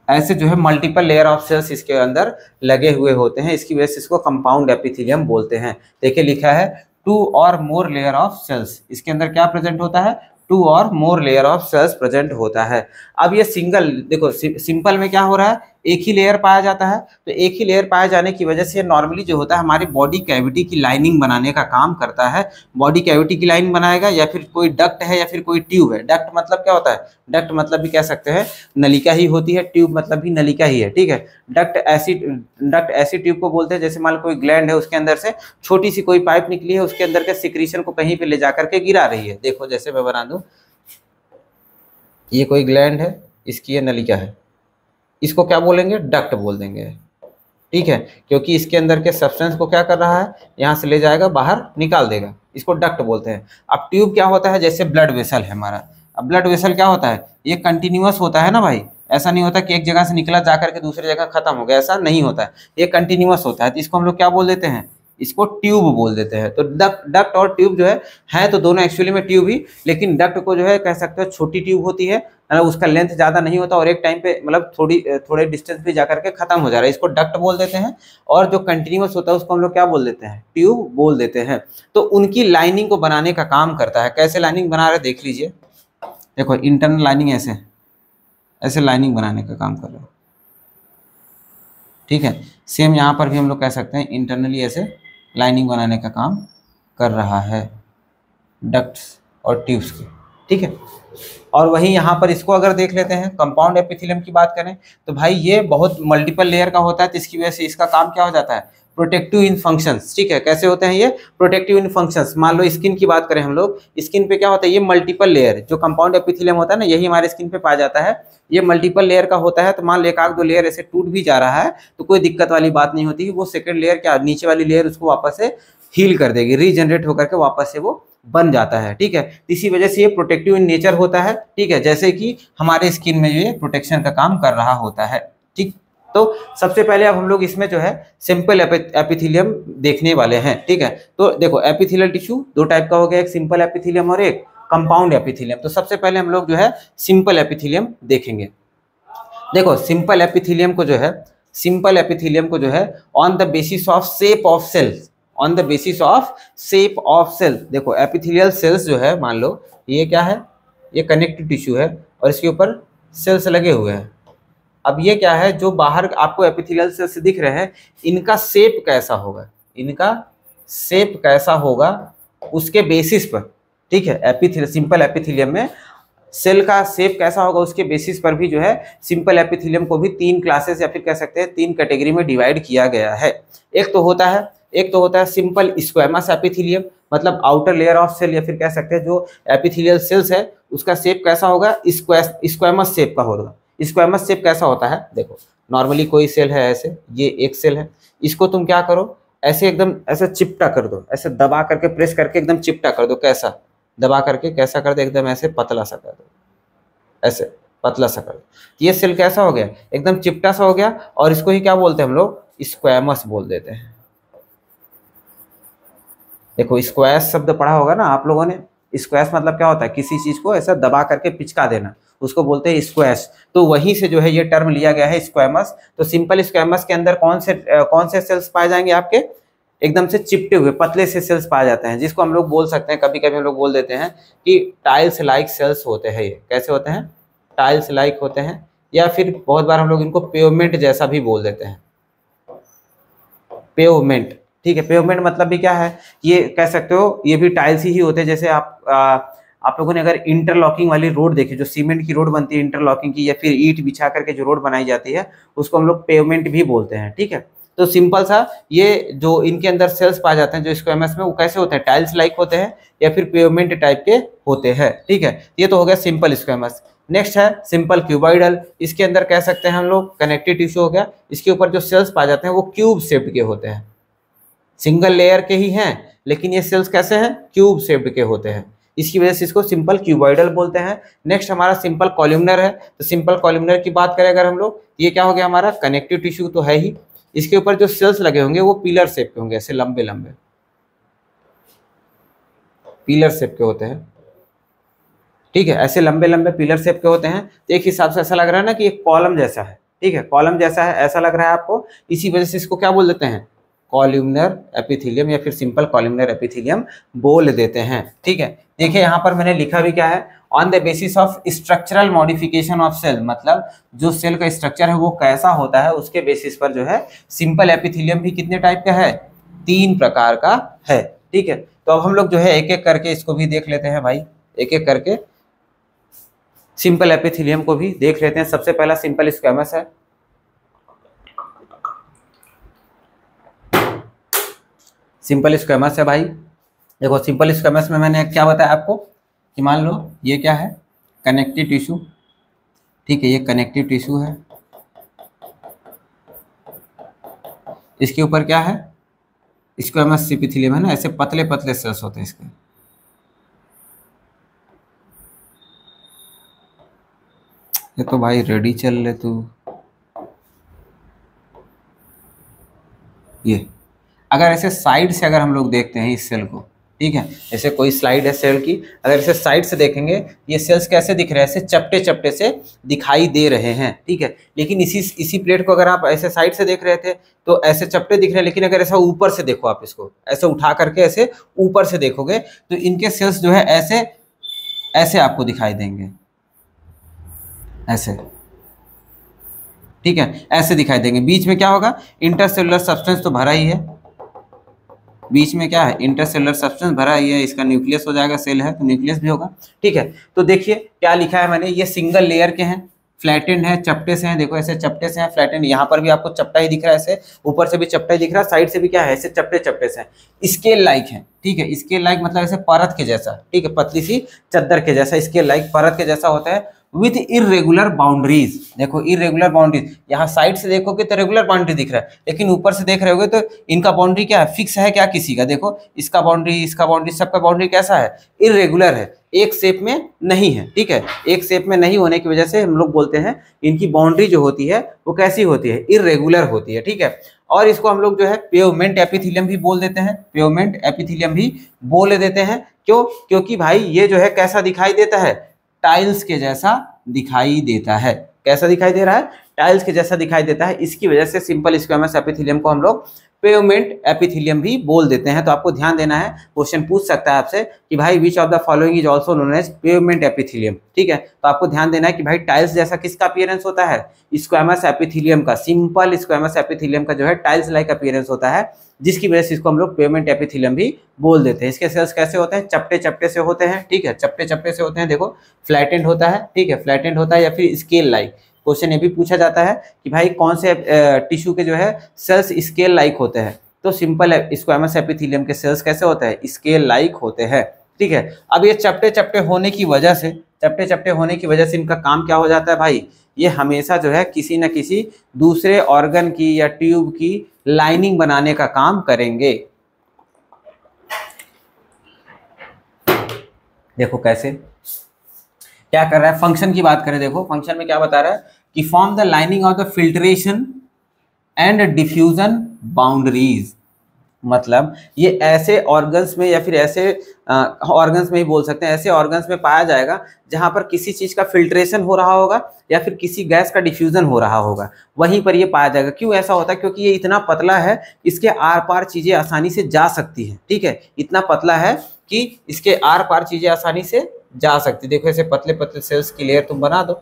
ऐसे जो है मल्टीपल लेयर ऑफ सेल्स इसके अंदर लगे हुए होते हैं, इसकी वजह से इसको कंपाउंड एपिथेलियम बोलते हैं। देखिए लिखा है 2 और मोर लेयर ऑफ सेल्स, इसके अंदर क्या प्रेजेंट होता है, 2 और more layer of cells present होता है। अब ये सिंगल, देखो सिंपल में क्या हो रहा है, एक ही लेयर पाया जाता है, तो एक ही लेयर पाए जाने की वजह से नॉर्मली जो होता है हमारी बॉडी कैविटी की लाइनिंग बनाने का काम करता है। बॉडी कैविटी की लाइनिंग बनाएगा, या फिर कोई डक्ट है या फिर कोई ट्यूब है। डक्ट मतलब क्या होता है, डक्ट मतलब भी कह सकते हैं नलिका ही होती है, ट्यूब मतलब भी नलिका ही है, ठीक है। डक्ट ऐसी ट्यूब को बोलते हैं, जैसे मान लो कोई ग्लैंड है, उसके अंदर से छोटी सी कोई पाइप निकली है, उसके अंदर के सिक्रीशन को कहीं पे ले जाकर के गिरा रही है। देखो जैसे मैं बना दूं, ये कोई ग्लैंड है, इसकी ये नलिका है, इसको क्या बोलेंगे, डक्ट बोल देंगे, ठीक है। क्योंकि इसके अंदर के सब्सटेंस को क्या कर रहा है, यहाँ से ले जाएगा, बाहर निकाल देगा, इसको डक्ट बोलते हैं। अब ट्यूब क्या होता है, जैसे ब्लड वेसल है हमारा। अब ब्लड वेसल क्या होता है, ये कंटिन्यूअस होता है ना भाई, ऐसा नहीं होता कि एक जगह से निकला जाकर के दूसरी जगह खत्म हो गया, ऐसा नहीं होता है, ये कंटिन्यूअस होता है। तो इसको हम लोग क्या बोल देते हैं, इसको ट्यूब बोल देते हैं। तो डक्ट और ट्यूब जो है तो दोनों एक्चुअली में ट्यूब ही, लेकिन डक्ट को जो है कह सकते हो छोटी ट्यूब होती है, उसका लेंथ ज़्यादा नहीं होता, और एक टाइम पे मतलब थोड़े डिस्टेंस पे जाकर के खत्म हो जा रहा है, इसको डक्ट बोल देते हैं। और जो कंटिन्यूअस होता है उसको हम लोग क्या बोल देते हैं, ट्यूब बोल देते हैं। तो उनकी लाइनिंग को बनाने का काम करता है। कैसे लाइनिंग बना रहे देख लीजिए, देखो इंटरनल लाइनिंग ऐसे लाइनिंग बनाने का काम कर रहा है, ठीक है। सेम यहाँ पर भी हम लोग कह सकते हैं इंटरनली ऐसे लाइनिंग बनाने का काम कर रहा है डक्ट्स और ट्यूब्स की, ठीक है। और वहीं यहाँ पर इसको अगर देख लेते हैं, कंपाउंड एपिथेलियम की बात करें तो भाई ये बहुत मल्टीपल लेयर का होता है, तो इसकी वजह से इसका काम क्या हो जाता है, प्रोटेक्टिव इन फंक्शंस, ठीक है। कैसे होते हैं ये प्रोटेक्टिव इन फंक्शंस, मान लो स्किन की बात करें हम लोग, स्किन पे क्या होता है, ये मल्टीपल लेयर, जो कंपाउंड एपिथेलियम होता है ना, यही हमारे स्किन पे पाया जाता है, ये मल्टीपल लेयर का होता है। तो मान लो 1-2 लेयर ऐसे टूट भी जा रहा है तो कोई दिक्कत वाली बात नहीं होती, वो सेकेंड लेयर क्या, नीचे वाली लेयर उसको वापस से हील कर देगी, रीजनरेट होकर के वापस से वो बन जाता है, ठीक है। इसी वजह से ये प्रोटेक्टिव इन नेचर होता है, ठीक है, जैसे कि हमारे स्किन में ये प्रोटेक्शन का काम कर रहा होता है, ठीक। तो सबसे पहले अब हम लोग इसमें जो है सिंपल एपिथेलियम देखने वाले हैं, ठीक है। तो देखो एपिथेलियल टिश्यू दो टाइप का हो गया, एक सिंपल एपिथेलियम और एक कंपाउंड एपिथेलियम। तो सबसे पहले हम लोग जो है सिंपल एपिथेलियम देखेंगे। देखो सिंपल एपिथेलियम को जो है on the basis of shape of cells, on the basis of shape of cell. देखो एपिथेलियल सेल्स जो है, मान लो ये क्या है, ये कनेक्टिव टिश्यू है और इसके ऊपर सेल्स लगे हुए हैं। अब ये क्या है, जो बाहर आपको एपिथेलियल सेल्स दिख रहे हैं, इनका शेप कैसा होगा, इनका शेप कैसा होगा उसके बेसिस पर, ठीक है। सिंपल एपिथेलियम में सेल का शेप कैसा होगा उसके बेसिस पर भी जो है सिंपल एपिथेलियम को भी 3 क्लासेस या फिर कह सकते हैं 3 कैटेगरी में डिवाइड किया गया है। एक तो होता है सिंपल स्क्वैमस एपिथेलियम, मतलब आउटर लेयर ऑफ सेल, या फिर कह सकते हैं जो एपिथेलियल सेल्स है उसका शेप कैसा होगा, स्क्वैमस शेप का होगा। स्क्वैमस शेप कैसा होता है, देखो नॉर्मली कोई सेल है ऐसे, ये एक सेल है, इसको तुम क्या करो, ऐसे एकदम ऐसे चिपटा कर दो, ऐसे दबा करके प्रेस करके एकदम चिपटा कर दो, कैसा दबा करके कैसा कर दो, एकदम ऐसे पतला सा कर दो, ऐसे पतला सा कर दो। ये सेल कैसा हो गया, एकदम चिपटा सा हो गया, और इसको ही क्या बोलते हैं हम लोग, स्क्वैमस बोल देते हैं। देखो स्क्वैश शब्द पढ़ा होगा ना आप लोगों ने। स्क्वैश मतलब क्या होता है, किसी चीज को ऐसा दबा करके पिचका देना, उसको बोलते हैं स्क्वैश। तो वहीं से जो है ये टर्म लिया गया है स्क्वैमस। तो सिंपल स्क्वैमस के अंदर कौन से सेल्स पाए जाएंगे, आपके एकदम से चिपटे हुए पतले से सेल्स पाए जाते हैं, जिसको हम लोग बोल सकते हैं, कभी कभी हम लोग बोल देते हैं कि टाइल्स लाइक सेल्स होते हैं। ये कैसे होते हैं, टाइल्स लाइक होते हैं, या फिर बहुत बार हम लोग इनको पेवमेंट जैसा भी बोल देते हैं, पेवमेंट, ठीक है। पेवमेंट मतलब भी क्या है, ये कह सकते हो ये भी टाइल्स ही होते हैं। जैसे आप लोगों ने अगर इंटरलॉकिंग वाली रोड देखी, जो सीमेंट की रोड बनती है इंटरलॉकिंग की, या फिर ईंट बिछा करके जो रोड बनाई जाती है, उसको हम लोग पेवमेंट भी बोलते हैं, ठीक है। तो सिंपल सा ये जो इनके अंदर सेल्स पाए जाते हैं जो स्क्वैमस में, वो कैसे होते हैं, टाइल्स लाइक होते हैं या फिर पेवमेंट टाइप के होते हैं, ठीक है। ये तो हो गया सिंपल स्क्वैमस। नेक्स्ट है सिंपल क्यूबॉइडल। इसके अंदर कह सकते हैं हम लोग कनेक्टिव टिश्यू हो गया, इसके ऊपर जो सेल्स पाए जाते हैं वो क्यूब शेप्ड के होते हैं, सिंगल लेयर के ही हैं, लेकिन ये सेल्स कैसे हैं, क्यूब शेप्ड के होते हैं, इसकी वजह से इसको सिंपल क्यूबॉइडल बोलते हैं। नेक्स्ट हमारा सिंपल कॉलमनर है। तो सिंपल कॉलमनर की बात करें अगर हम लोग, ये क्या हो गया हमारा, कनेक्टिव टिश्यू तो है ही, इसके ऊपर जो सेल्स लगे होंगे वो पिलर शेप के होंगे, ऐसे लंबे लंबे पिलर शेप के होते हैं, ठीक है, ऐसे लंबे लंबे पिलर शेप के होते हैं। तो एक हिसाब से ऐसा लग रहा है ना कि एक कॉलम जैसा है, ठीक है, कॉलम जैसा है, ऐसा लग रहा है आपको, इसी वजह से इसको क्या बोल देते हैं, कॉलमनर एपिथेलियम या फिर सिंपल कॉलमनर एपिथेलियम बोल देते हैं, ठीक है। देखिए यहाँ पर मैंने लिखा भी क्या है, on the basis of structural modification of cell, मतलब जो सेल का स्ट्रक्चर है वो कैसा होता है उसके बेसिस पर जो है सिंपल एपिथेलियम भी कितने टाइप का है, 3 प्रकार का है, ठीक है। तो अब हम लोग जो है एक एक करके इसको भी देख लेते हैं भाई, एक एक करके सिंपल एपिथेलियम को भी देख लेते हैं। सबसे पहला सिंपल स्क्वैमस है। सिंपल स्क्वैमस है भाई। देखो सिंपल स्क्वैमस में मैंने क्या बताया आपको कि मान लो ये क्या है, कनेक्टिव टिश्यू, ठीक है, ये कनेक्टिव टिश्यू है, इसके ऊपर क्या है, स्क्वैमस एपिथेलियम है ना, ऐसे पतले पतले सेल्स होते हैं इसके। ये तो भाई रेडी चल ले तू। ये अगर ऐसे साइड से अगर हम लोग देखते हैं इस सेल को, ठीक है, ऐसे कोई स्लाइड है सेल की, अगर इसे साइड से देखेंगे ये सेल्स कैसे दिख रहे हैं, ऐसे चपटे चपटे से दिखाई दे रहे हैं, ठीक है। लेकिन इसी प्लेट को अगर आप ऐसे साइड से देख रहे थे तो ऐसे चपटे दिख रहे हैं, लेकिन अगर ऐसा ऊपर से देखो, आप इसको ऐसे उठा करके ऐसे ऊपर से देखोगे तो इनके सेल्स जो है ऐसे ऐसे आपको दिखाई देंगे, ऐसे, ठीक है, ऐसे दिखाई देंगे। बीच में क्या होगा, इंटरसेलुलर सब्सटेंस तो भरा ही है, बीच में क्या है, इंटरसेलुलर सब्सटेंस भरा ही है, इसका न्यूक्लियस हो जाएगा, सेल है तो न्यूक्लियस भी होगा, ठीक है। तो देखिए क्या लिखा है मैंने, ये सिंगल लेयर के हैं, फ्लैटेंड है, चपटे से हैं, देखो ऐसे चपटे से हैं, फ्लैटेंड, यहाँ पर भी आपको चपटा ही दिख रहा है, ऐसे ऊपर से भी चपटा ही दिख रहा है, साइड से भी क्या है, ऐसे चपटे चपटे से हैं। स्केल लाइक है, ठीक है, स्केल लाइक मतलब ऐसे परत के जैसा, ठीक है, पतली सी चद्दर के जैसा, स्केल लाइक परत के जैसा होता है। With irregular boundaries. देखो इरेगुलर बाउंड्रीज, यहाँ साइड से देखोगे तो रेगुलर बाउंड्री दिख रहा है, लेकिन ऊपर से देख रहे होगे तो इनका बाउंड्री क्या है, फिक्स है क्या किसी का, देखो इसका बाउंड्री सबका बाउंड्री कैसा है, इरेगुलर है, एक शेप में नहीं है। ठीक है, एक शेप में नहीं होने की वजह से हम लोग बोलते हैं इनकी बाउंड्री जो होती है वो कैसी होती है, इरेगुलर होती है। ठीक है, और इसको हम लोग जो है पेवमेंट एपिथेलियम भी बोल देते हैं, पेवमेंट एपिथेलियम भी बोल देते हैं। क्यों? क्योंकि भाई ये जो है कैसा दिखाई देता है, टाइल्स के जैसा दिखाई देता है। कैसा दिखाई दे रहा है, टाइल्स के जैसा दिखाई देता है। इसकी वजह से सिंपल स्क्वेमस एपिथेलियम को हम लोग पेवमेंट एपिथेलियम भी बोल देते हैं। तो आपको ध्यान देना है, क्वेश्चन पूछ सकता है आपसे कि भाई which of the following is also known as pavement epithelium. ठीक है, तो आपको ध्यान देना है कि भाई टाइल्स जैसा किसका अपीयरेंस होता है, स्क्वेमस एपिथेलियम का, सिंपल स्क्वेमस एपिथेलियम का जो है टाइल्स लाइक अपीयरेंस होता है, जिसकी वजह से इसको हम लोग पेवमेंट एपिथेलियम भी बोल देते हैं। इसके सेल्स कैसे होते हैं, चपटे चपटे से होते हैं। ठीक है, चपटे चपटे से होते हैं, देखो फ्लैटेंड होता है। ठीक है, फ्लैटेंड होता है या फिर स्केल लाइक। क्वेश्चन ये भी पूछा जाता है कि भाई कौन से टिश्यू के जो है सेल्स स्केल लाइक होते हैं, तो सिंपल स्क्वेमस एपिथेलियम के सेल्स कैसे होते हैं, स्केल लाइक होते हैं। ठीक है, अब ये चपटे चपटे होने की वजह से, चपटे चपटे होने की वजह से इनका काम क्या हो जाता है भाई, ये हमेशा जो है किसी न किसी दूसरे ऑर्गन की या ट्यूब की लाइनिंग बनाने का काम करेंगे। देखो कैसे क्या कर रहा है, फंक्शन की बात करें, देखो फंक्शन में क्या बता रहा है कि form the lining of the filtration and diffusion boundaries. मतलब ये ऐसे ऑर्गन्स में या फिर ऐसे ऑर्गन्स में ही बोल सकते हैं, ऐसे ऑर्गन्स में पाया जाएगा जहां पर किसी चीज का फिल्ट्रेशन हो रहा होगा या फिर किसी गैस का डिफ्यूजन हो रहा होगा, वहीं पर ये पाया जाएगा। क्यों ऐसा होता है, क्योंकि ये इतना पतला है, इसके आर पार चीजें आसानी से जा सकती हैं। ठीक है, इतना पतला है कि इसके आर पार चीजें आसानी से जा सकती। देखो ऐसे पतले पतले सेल्स की लेयर तुम बना दो,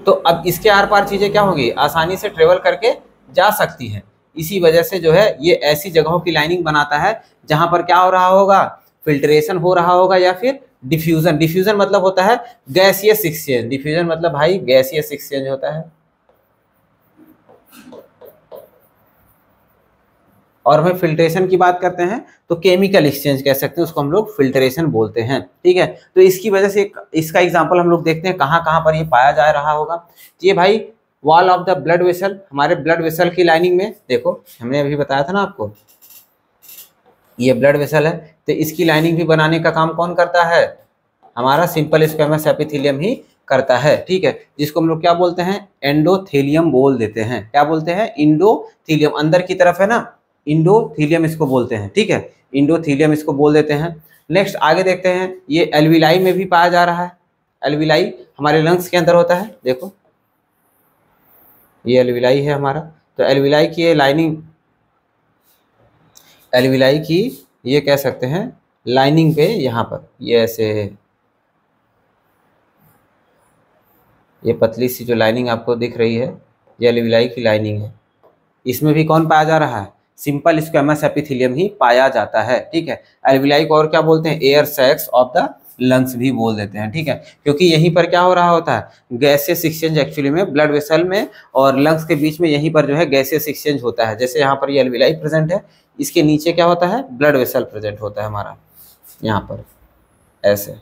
तो अब इसके आर पार चीजें क्या होंगी, आसानी से ट्रेवल करके जा सकती हैं। इसी वजह से जो है ये ऐसी जगहों की लाइनिंग बनाता है जहां पर क्या हो रहा होगा, फिल्ट्रेशन हो रहा होगा या फिर डिफ्यूजन। डिफ्यूजन मतलब होता है गैसियस एक्सचेंज, डिफ्यूजन मतलब भाई गैसियस एक्सचेंज होता है। और हम फिल्ट्रेशन की बात करते हैं तो केमिकल एक्सचेंज कह सकते हैं, उसको हम लोग फिल्ट्रेशन बोलते हैं। ठीक है, तो इसकी वजह से इसका एग्जांपल हम लोग देखते हैं कहाँ कहाँ पर ये पाया जा रहा होगा। ये भाई wall of the blood vessel, हमारे ब्लड वेसल की लाइनिंग में, देखो हमने अभी बताया था ना आपको, ये ब्लड वेसल है, तो इसकी लाइनिंग भी बनाने का काम कौन करता है, हमारा सिंपल स्क्वेमस एपिथेलियम ही करता है। ठीक है, जिसको हम लोग क्या बोलते हैं, एंडोथेलियम बोल देते हैं। क्या बोलते हैं, इंडोथेलियम, अंदर की तरफ है ना, इंडोथेलियम इसको बोलते हैं। ठीक है, इंडोथेलियम इसको बोल देते हैं। नेक्स्ट आगे देखते हैं, ये एल्विलाई में भी पाया जा रहा है। एल्विलाई हमारे लंग्स के अंदर होता है, देखो ये एल्विलाई है हमारा, तो एल्विलाई की ये लाइनिंग, एल्विलाई की ये कह सकते हैं लाइनिंग पे यहाँ पर ये ऐसे, ये पतली सी जो लाइनिंग आपको दिख रही है ये एल्विलाई की लाइनिंग है। इसमें भी कौन पाया जा रहा है, सिंपल स्क्वेमस एपिथेलियम ही पाया जाता है। ठीक है, एल्विलाई को और क्या बोलते हैं, air sacs of the lungs भी बोल देते हैं। ठीक है, क्योंकि यहीं पर क्या हो रहा होता है, गैसियस एक्सचेंज एक्चुअली में ब्लड वेसल में और लंग्स के बीच में यहीं पर जो है गैसियस एक्सचेंज होता है। जैसे यहाँ पर ये एल्विलाई प्रेजेंट है, इसके नीचे क्या होता है, ब्लड वेसल प्रेजेंट होता है हमारा, यहाँ पर ऐसे,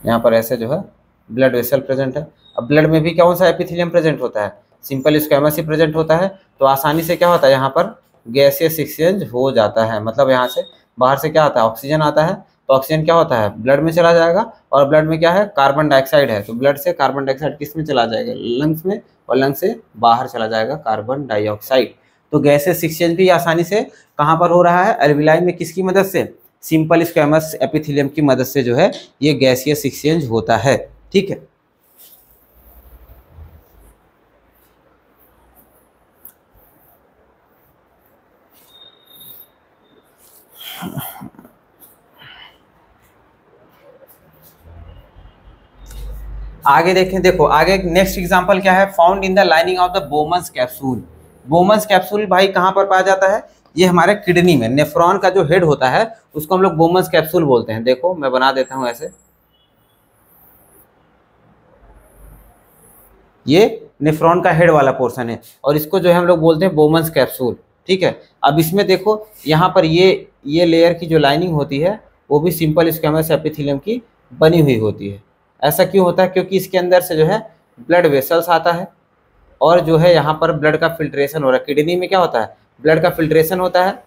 यहाँ पर ऐसे जो है ब्लड वेसल प्रेजेंट है। अब ब्लड में भी कौन सा एपिथेलियम प्रेजेंट होता है, सिंपल स्क्वेमस ही प्रेजेंट होता है, तो आसानी से क्या होता है, यहाँ पर गैसियस एक्सचेंज हो जाता है। मतलब यहाँ से बाहर से क्या आता है, ऑक्सीजन आता है, तो ऑक्सीजन क्या होता है, ब्लड में चला जाएगा, और ब्लड में क्या है, कार्बन डाइऑक्साइड है, तो ब्लड से कार्बन डाइऑक्साइड किस में चला जाएगा, लंग्स में, और लंग्स से बाहर चला जाएगा कार्बन डाइऑक्साइड। तो गैसियस एक्सचेंज भी आसानी से कहाँ पर हो रहा है, एल्विलाई में, किसकी मदद से, सिंपल स्क्वेमस एपिथेलियम की मदद से जो है ये गैसियस एक्सचेंज होता है। ठीक है, आगे देखें, देखो आगे नेक्स्ट एग्जांपल क्या है, found in the lining of the Bowman's capsule. Bowman's capsule भाई कहाँ पर पाया जाता है, ये हमारे किडनी में, नेफ्रॉन का जो हेड होता है उसको हम लोग बोमन्स कैप्सूल बोलते हैं। देखो मैं बना देता हूँ ऐसे, ये नेफ्रॉन का हेड वाला पोर्शन है और इसको जो है हम लोग बोलते हैं बोमन्स कैप्सूल। ठीक है, अब इसमें देखो यहाँ पर ये लेयर की जो लाइनिंग होती है वो भी सिंपल स्क्वेमस एपिथेलियम की बनी हुई होती है, ऐसा क्यों होता है? क्योंकि इसके अंदर से जो है ब्लड वेसल्स आता है और जो है यहाँ पर ब्लड का फिल्ट्रेशन हो रहा है। किडनी में क्या होता है? ब्लड का फिल्ट्रेशन होता है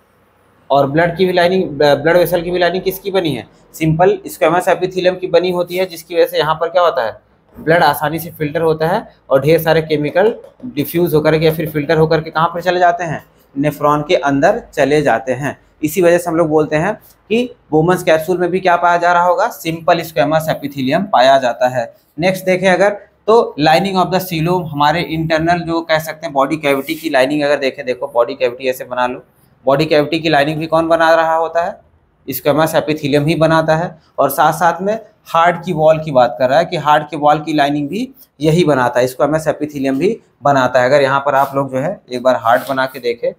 और ब्लड की भी लाइनिंग, ब्लड वेसल की भी लाइनिंग किसकी बनी है? सिंपल स्क्वेमस एपिथेलियम की बनी होती है, जिसकी वजह से यहाँ पर क्या होता है? ब्लड आसानी से फिल्टर होता है और ढेर सारे केमिकल डिफ्यूज होकर के या फिर फिल्टर होकर के कहाँ पर चले जाते हैं? नेफ्रॉन के अंदर चले जाते हैं। इसी वजह से हम लोग बोलते हैं कि बोमन्स कैप्सूल में भी क्या पाया जा रहा होगा? सिंपल स्क्वेमस एपिथेलियम पाया जाता है। नेक्स्ट देखें अगर, तो लाइनिंग ऑफ द सीलोम, हमारे इंटरनल जो कह सकते हैं बॉडी कैविटी की लाइनिंग अगर देखें, देखो बॉडी कैविटी ऐसे बना लो, बॉडी कैविटी की लाइनिंग भी कौन बना रहा होता है? स्क्वेमस एपिथेलियम ही बनाता है। और साथ साथ में हार्ट की वॉल की बात कर रहा है कि हार्ट की वॉल की लाइनिंग भी यही बनाता है, स्क्वेमस एपिथेलियम भी बनाता है। अगर यहाँ पर आप लोग जो है एक बार हार्ट बना के देखें,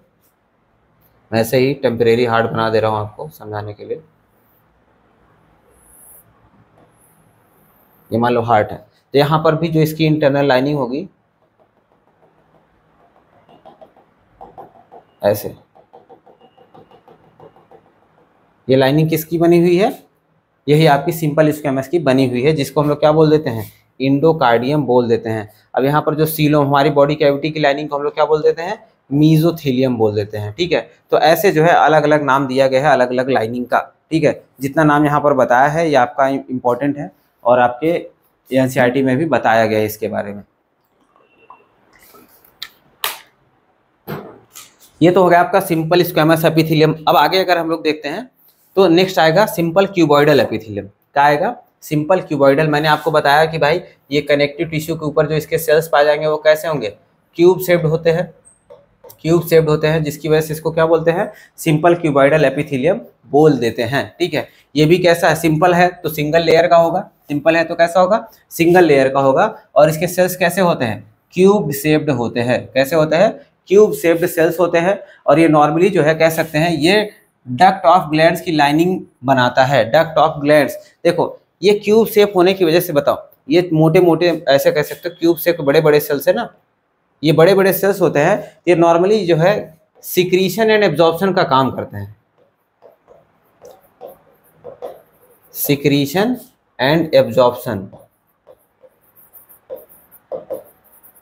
वैसे ही टेम्परेरी हार्ट बना दे रहा हूँ आपको समझाने के लिए। ये मान लो हार्ट है, तो यहाँ पर भी जो इसकी इंटरनल लाइनिंग होगी ऐसे, ये लाइनिंग किसकी बनी हुई है? यही आपकी सिंपल स्क्वेमस की बनी हुई है, जिसको हम लोग क्या बोल देते हैं? इंडोकार्डियम बोल देते हैं। अब यहाँ पर जो सीलोम, हमारी बॉडी कैविटी की लाइनिंग को हम लोग क्या बोल देते हैं? मीजोथेलियम बोल देते हैं। ठीक है, तो ऐसे जो है अलग अलग नाम दिया गया है अलग अलग लाइनिंग का। ठीक है, जितना नाम यहाँ पर बताया है ये आपका इम्पोर्टेंट है और आपके एनसीईआरटी में भी बताया गया है इसके बारे में। ये तो हो गया आपका सिंपल स्क्वेमस एपिथेलियम। अब आगे अगर हम लोग देखते हैं तो नेक्स्ट आएगा सिंपल क्यूबॉइडल एपिथेलियम। क्या आएगा? Simple cuboidal. मैंने आपको बताया कि भाई ये कनेक्टिव टिश्यू के ऊपर जो इसके सेल्स पाए जाएंगे वो कैसे होंगे? क्यूब शेप्ड होते हैं, क्यूब शेप्ड होते हैं, जिसकी वजह से इसको क्या बोलते हैं? सिंपल क्यूबॉइडल एपिथेलियम बोल देते हैं। ठीक है, ये भी कैसा है? सिंपल है तो सिंगल लेयर का होगा, सिंपल है तो कैसा होगा? सिंगल लेयर का होगा। और इसके सेल्स कैसे होते हैं? क्यूब शेप्ड होते हैं। कैसे होते हैं? क्यूब शेप्ड सेल्स होते हैं। और ये नॉर्मली जो है कह सकते हैं ये डक्ट ऑफ ग्लैंड्स की लाइनिंग बनाता है। डक्ट ऑफ ग्लैंड्स, देखो ये क्यूब शेप होने की वजह से, बताओ ये मोटे मोटे ऐसे कह सकते हो क्यूब शेप बड़े बड़े सेल्स है ना, ये बड़े बड़े सेल्स होते हैं, ये नॉर्मली जो है सिक्रीशन एंड एब्जॉर्प्शन का काम करते हैं। Secretion and absorption,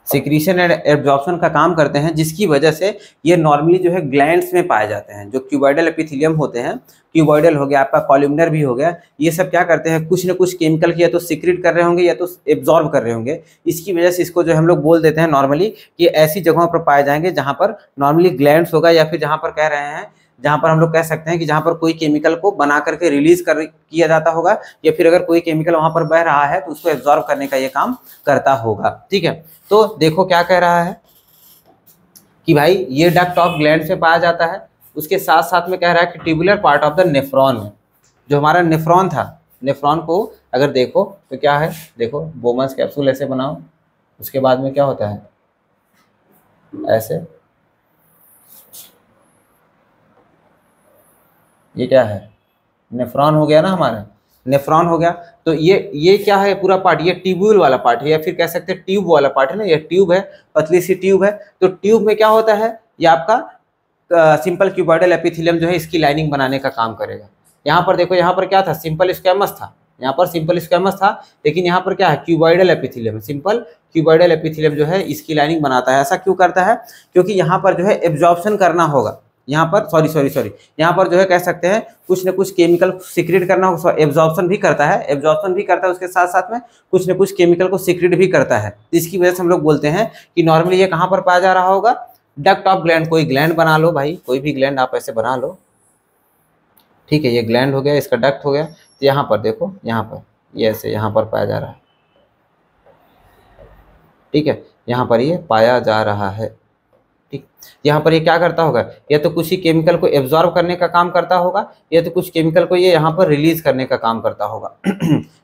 secretion and absorption का काम करते हैं, जिसकी वजह से ये नॉर्मली जो है ग्लैंड्स में पाए जाते हैं। जो क्यूबॉइडल एपिथेलियम होते हैं, क्यूबॉइडल हो गया आपका, कॉलमनर भी हो गया, ये सब क्या करते हैं? कुछ न कुछ केमिकल की या तो सीक्रेट कर रहे होंगे या तो एब्जॉर्ब कर रहे होंगे। इसकी वजह से इसको जो हम लोग बोल देते हैं नॉर्मली कि ऐसी जगहों पर पाए जाएंगे जहाँ पर नॉर्मली ग्लैंड्स होगा, या फिर जहाँ पर कह रहे हैं जहाँ पर हम लोग कह सकते हैं कि जहाँ पर कोई केमिकल को बना करके रिलीज किया जाता होगा, या फिर अगर कोई केमिकल वहाँ पर बह रहा है तो उसको एब्जॉर्ब करने का ये काम करता होगा। ठीक है, तो देखो क्या कह रहा है कि भाई ये डक्ट ऑफ ग्लैंड से पाया जाता है। उसके साथ साथ में कह रहा है कि tubular part of the nephron में, जो हमारा नेफ्रॉन था, नेफ्रॉन को अगर देखो तो क्या है? देखो बोमन्स कैप्सूल ऐसे बनाओ, उसके बाद में क्या होता है? ऐसे, ये क्या है? नेफ्रॉन हो गया ना हमारा, नेफ्रॉन हो गया। तो ये क्या है? पूरा पार्ट ये ट्यूब्यूल वाला पार्ट है, या फिर कह सकते हैं ट्यूब वाला पार्ट है ना, ये ट्यूब है, पतली सी ट्यूब है। तो ट्यूब में क्या होता है? ये आपका सिंपल क्यूबॉइडल एपिथेलियम जो है इसकी लाइनिंग बनाने का काम करेगा। यहाँ पर देखो, यहाँ पर क्या था? सिंपल स्क्वेमस था, यहाँ पर सिंपल स्क्वेमस था, लेकिन यहाँ पर क्या है? Cuboidal epithelium. Simple cuboidal epithelium जो है इसकी लाइनिंग बनाता है। ऐसा क्यों करता है? क्योंकि यहाँ पर जो है एब्जॉर्प्शन करना होगा, यहाँ पर सॉरी यहाँ पर जो है कह सकते हैं कुछ न कुछ केमिकल सीक्रेट करना होगा। एब्जॉर्प्शन भी करता है, एब्जॉर्प्शन भी करता है, उसके साथ साथ में कुछ न कुछ केमिकल को सीक्रेट भी करता है। इसकी वजह से हम लोग बोलते हैं कि नॉर्मली ये कहाँ पर पाया जा रहा होगा? Duct of gland. कोई ग्लैंड बना लो भाई, कोई भी ग्लैंड आप ऐसे बना लो। ठीक है, ये ग्लैंड हो गया, इसका डक्ट हो गया। तो यहाँ पर देखो, यहाँ पर ये ऐसे यहाँ पर पाया जा रहा है। ठीक है, यहाँ पर ये पाया जा रहा है। ठीक, यहाँ पर ये क्या करता होगा? या तो कुछ ही केमिकल को एब्जॉर्ब करने का काम करता होगा, या तो कुछ केमिकल को ये यहाँ पर रिलीज करने का काम करता होगा।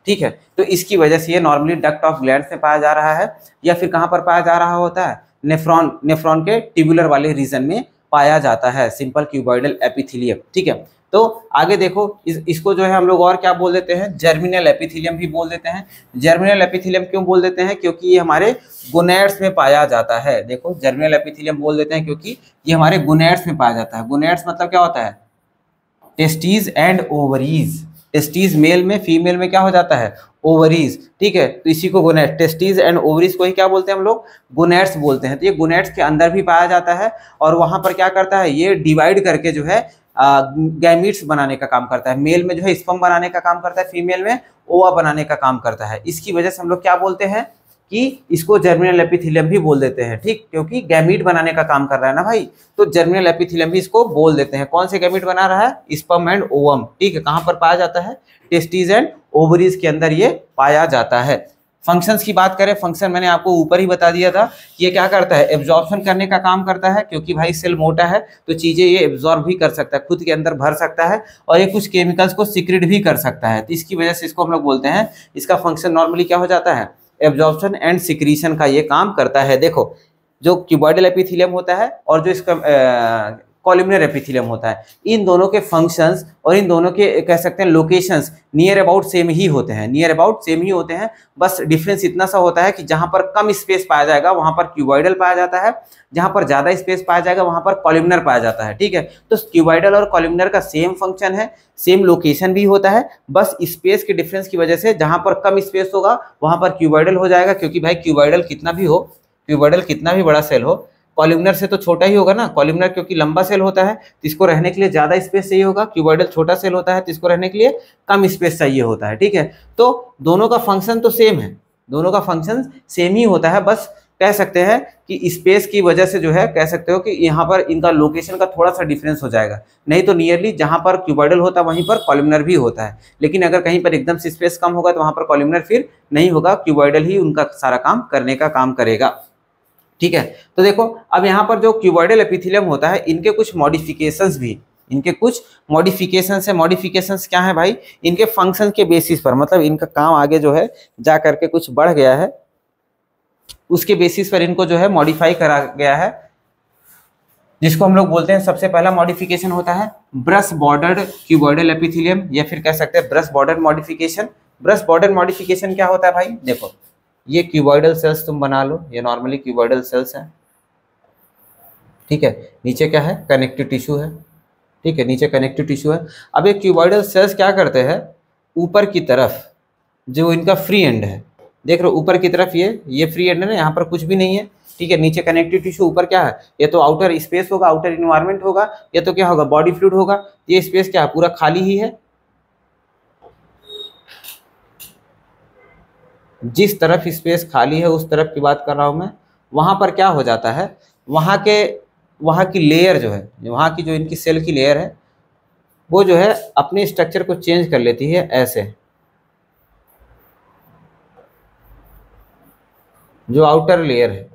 ठीक है, तो इसकी वजह से ये नॉर्मली डक्ट ऑफ ग्लैंड में पाया जा रहा है, या फिर कहाँ पर पाया जा रहा होता है? नेफ्रॉन के ट्यूबुलर वाले रीजन में पाया जाता है सिंपल क्यूबॉइडल एपिथेलियम। ठीक है, तो आगे देखो इसको जो है हम लोग और क्या बोल देते हैं? जर्मिनल एपिथेलियम भी बोल देते हैं। जर्मिनल एपिथेलियम क्यों बोल देते हैं? क्योंकि ये हमारे गोनैड्स में पाया जाता है। देखो जर्मिनल एपिथेलियम बोल देते हैं क्योंकि ये हमारे गोनैड्स में पाया जाता है। गोनैड्स मतलब क्या होता है? Testes and ovaries. Testes male में, फीमेल में क्या हो जाता है? ओवरीज, ठीक है। तो इसी को गोनेट, टेस्टिस एंड ओवरीज को ही क्या बोलते हैं हम लोग, गोनेट्स बोलते हैं। तो ये गोनेट्स के अंदर भी पाया जाता है और वहां पर क्या करता है, ये डिवाइड करके जो है गैमीट्स बनाने का काम करता है। मेल में जो है स्पर्म बनाने का काम करता है, फीमेल में ओवा बनाने का काम करता है। इसकी वजह से हम लोग क्या बोलते हैं कि इसको जर्मिनल एपिथेलियम भी बोल देते हैं, ठीक, क्योंकि गैमीट बनाने का काम कर रहा है ना भाई, तो जर्मिनल एपिथेलियम भी इसको बोल देते हैं। कौन से गैमीट बना रहा है, स्पर्म एंड ओवम, ठीक है। कहां पर पाया जाता है, टेस्टिस एंड ओवरीज के अंदर ये पाया जाता है। फंक्शंस की बात करें, फंक्शन मैंने आपको ऊपर ही बता दिया था, ये क्या करता है, एब्जॉर्प्शन करने का काम करता है, क्योंकि भाई सेल मोटा है तो चीजें ये एब्जॉर्ब भी कर सकता है, खुद के अंदर भर सकता है और ये कुछ केमिकल्स को सीक्रेट भी कर सकता है। तो इसकी वजह से इसको हम लोग बोलते हैं, इसका फंक्शन नॉर्मली क्या हो जाता है, एब्जॉर्प्शन एंड सिक्रीशन का ये काम करता है। देखो, जो क्यूबॉइडल एपिथेलियम होता है और जो इसका कॉलमनर एपिथेलियम होता है, इन दोनों के फंक्शंस और इन दोनों के कह सकते हैं लोकेशंस नियर अबाउट सेम ही होते हैं, नियर अबाउट सेम ही होते हैं। बस डिफरेंस इतना सा होता है कि जहां पर कम स्पेस पाया जाएगा वहां पर क्यूबॉइडल पाया जाता है, जहां पर ज्यादा स्पेस पाया जाएगा वहां पर कॉलमनर पाया जाता है, ठीक है। तो क्यूबॉइडल और कॉलमनर का सेम फंक्शन है, सेम लोकेशन भी होता है, बस स्पेस के डिफरेंस की वजह से जहां पर कम स्पेस होगा वहां पर क्यूबॉइडल हो जाएगा, क्योंकि भाई क्यूबॉइडल कितना भी हो, क्यूबॉइडल कितना भी बड़ा सेल हो, कॉलमनर से तो छोटा ही होगा ना। कॉलमनर क्योंकि लंबा सेल होता है तो इसको रहने के लिए ज्यादा स्पेस चाहिए होगा, क्यूबॉइडल छोटा सेल होता है तो इसको रहने के लिए कम स्पेस चाहिए होता है, ठीक है। तो दोनों का फंक्शन तो सेम है, दोनों का फंक्शन सेम ही होता है, बस कह सकते हैं कि स्पेस की वजह से जो है कह सकते हो कि यहाँ पर इनका लोकेशन का थोड़ा सा डिफरेंस हो जाएगा, नहीं तो नियरली जहां पर क्यूबॉइडल होता है वहीं पर कॉलमनर भी होता है। लेकिन अगर कहीं पर एकदम से स्पेस कम होगा तो वहां पर कॉलमनर फिर नहीं होगा, क्यूबॉइडल ही उनका सारा काम करने का काम करेगा, ठीक है। तो देखो, अब यहाँ पर जो क्यूबॉइडल एपिथेलियम होता है, इनके कुछ मॉडिफिकेशंस भी, इनके कुछ मॉडिफिकेशंस है। मॉडिफिकेशंस क्या है भाई, इनके फंक्शन के बेसिस पर, मतलब इनका काम आगे जो है जा करके कुछ बढ़ गया है, उसके बेसिस पर इनको जो है मॉडिफाई करा गया है, जिसको हम लोग बोलते हैं, सबसे पहला मॉडिफिकेशन होता है ब्रश बॉर्डर्ड क्यूबॉइडल एपिथेलियम, या फिर कह सकते हैं brush border modification. Brush border modification क्या होता है भाई, देखो ये क्यूबॉइडल सेल्स तुम बना लो, ये नॉर्मली क्यूबॉइडल सेल्स है, ठीक है। नीचे क्या है, कनेक्टिव टिश्यू है, ठीक है, नीचे कनेक्टिव टिश्यू है। अब ये क्यूबॉइडल सेल्स क्या करते हैं, ऊपर की तरफ जो इनका फ्री एंड है, देख रहे हो ऊपर की तरफ ये फ्री एंड है ना, यहाँ पर कुछ भी नहीं है, ठीक है। नीचे कनेक्टिव टिश्यू, ऊपर क्या है, ये तो आउटर स्पेस होगा, आउटर इन्वायरमेंट होगा, ये तो क्या होगा, बॉडी फ्लूइड होगा। ये स्पेस क्या है, पूरा खाली ही है। जिस तरफ स्पेस खाली है उस तरफ की बात कर रहा हूं मैं, वहां पर क्या हो जाता है, वहां की लेयर जो है, वहां की जो इनकी सेल की लेयर है, वो जो है अपने स्ट्रक्चर को चेंज कर लेती है। ऐसे जो आउटर लेयर है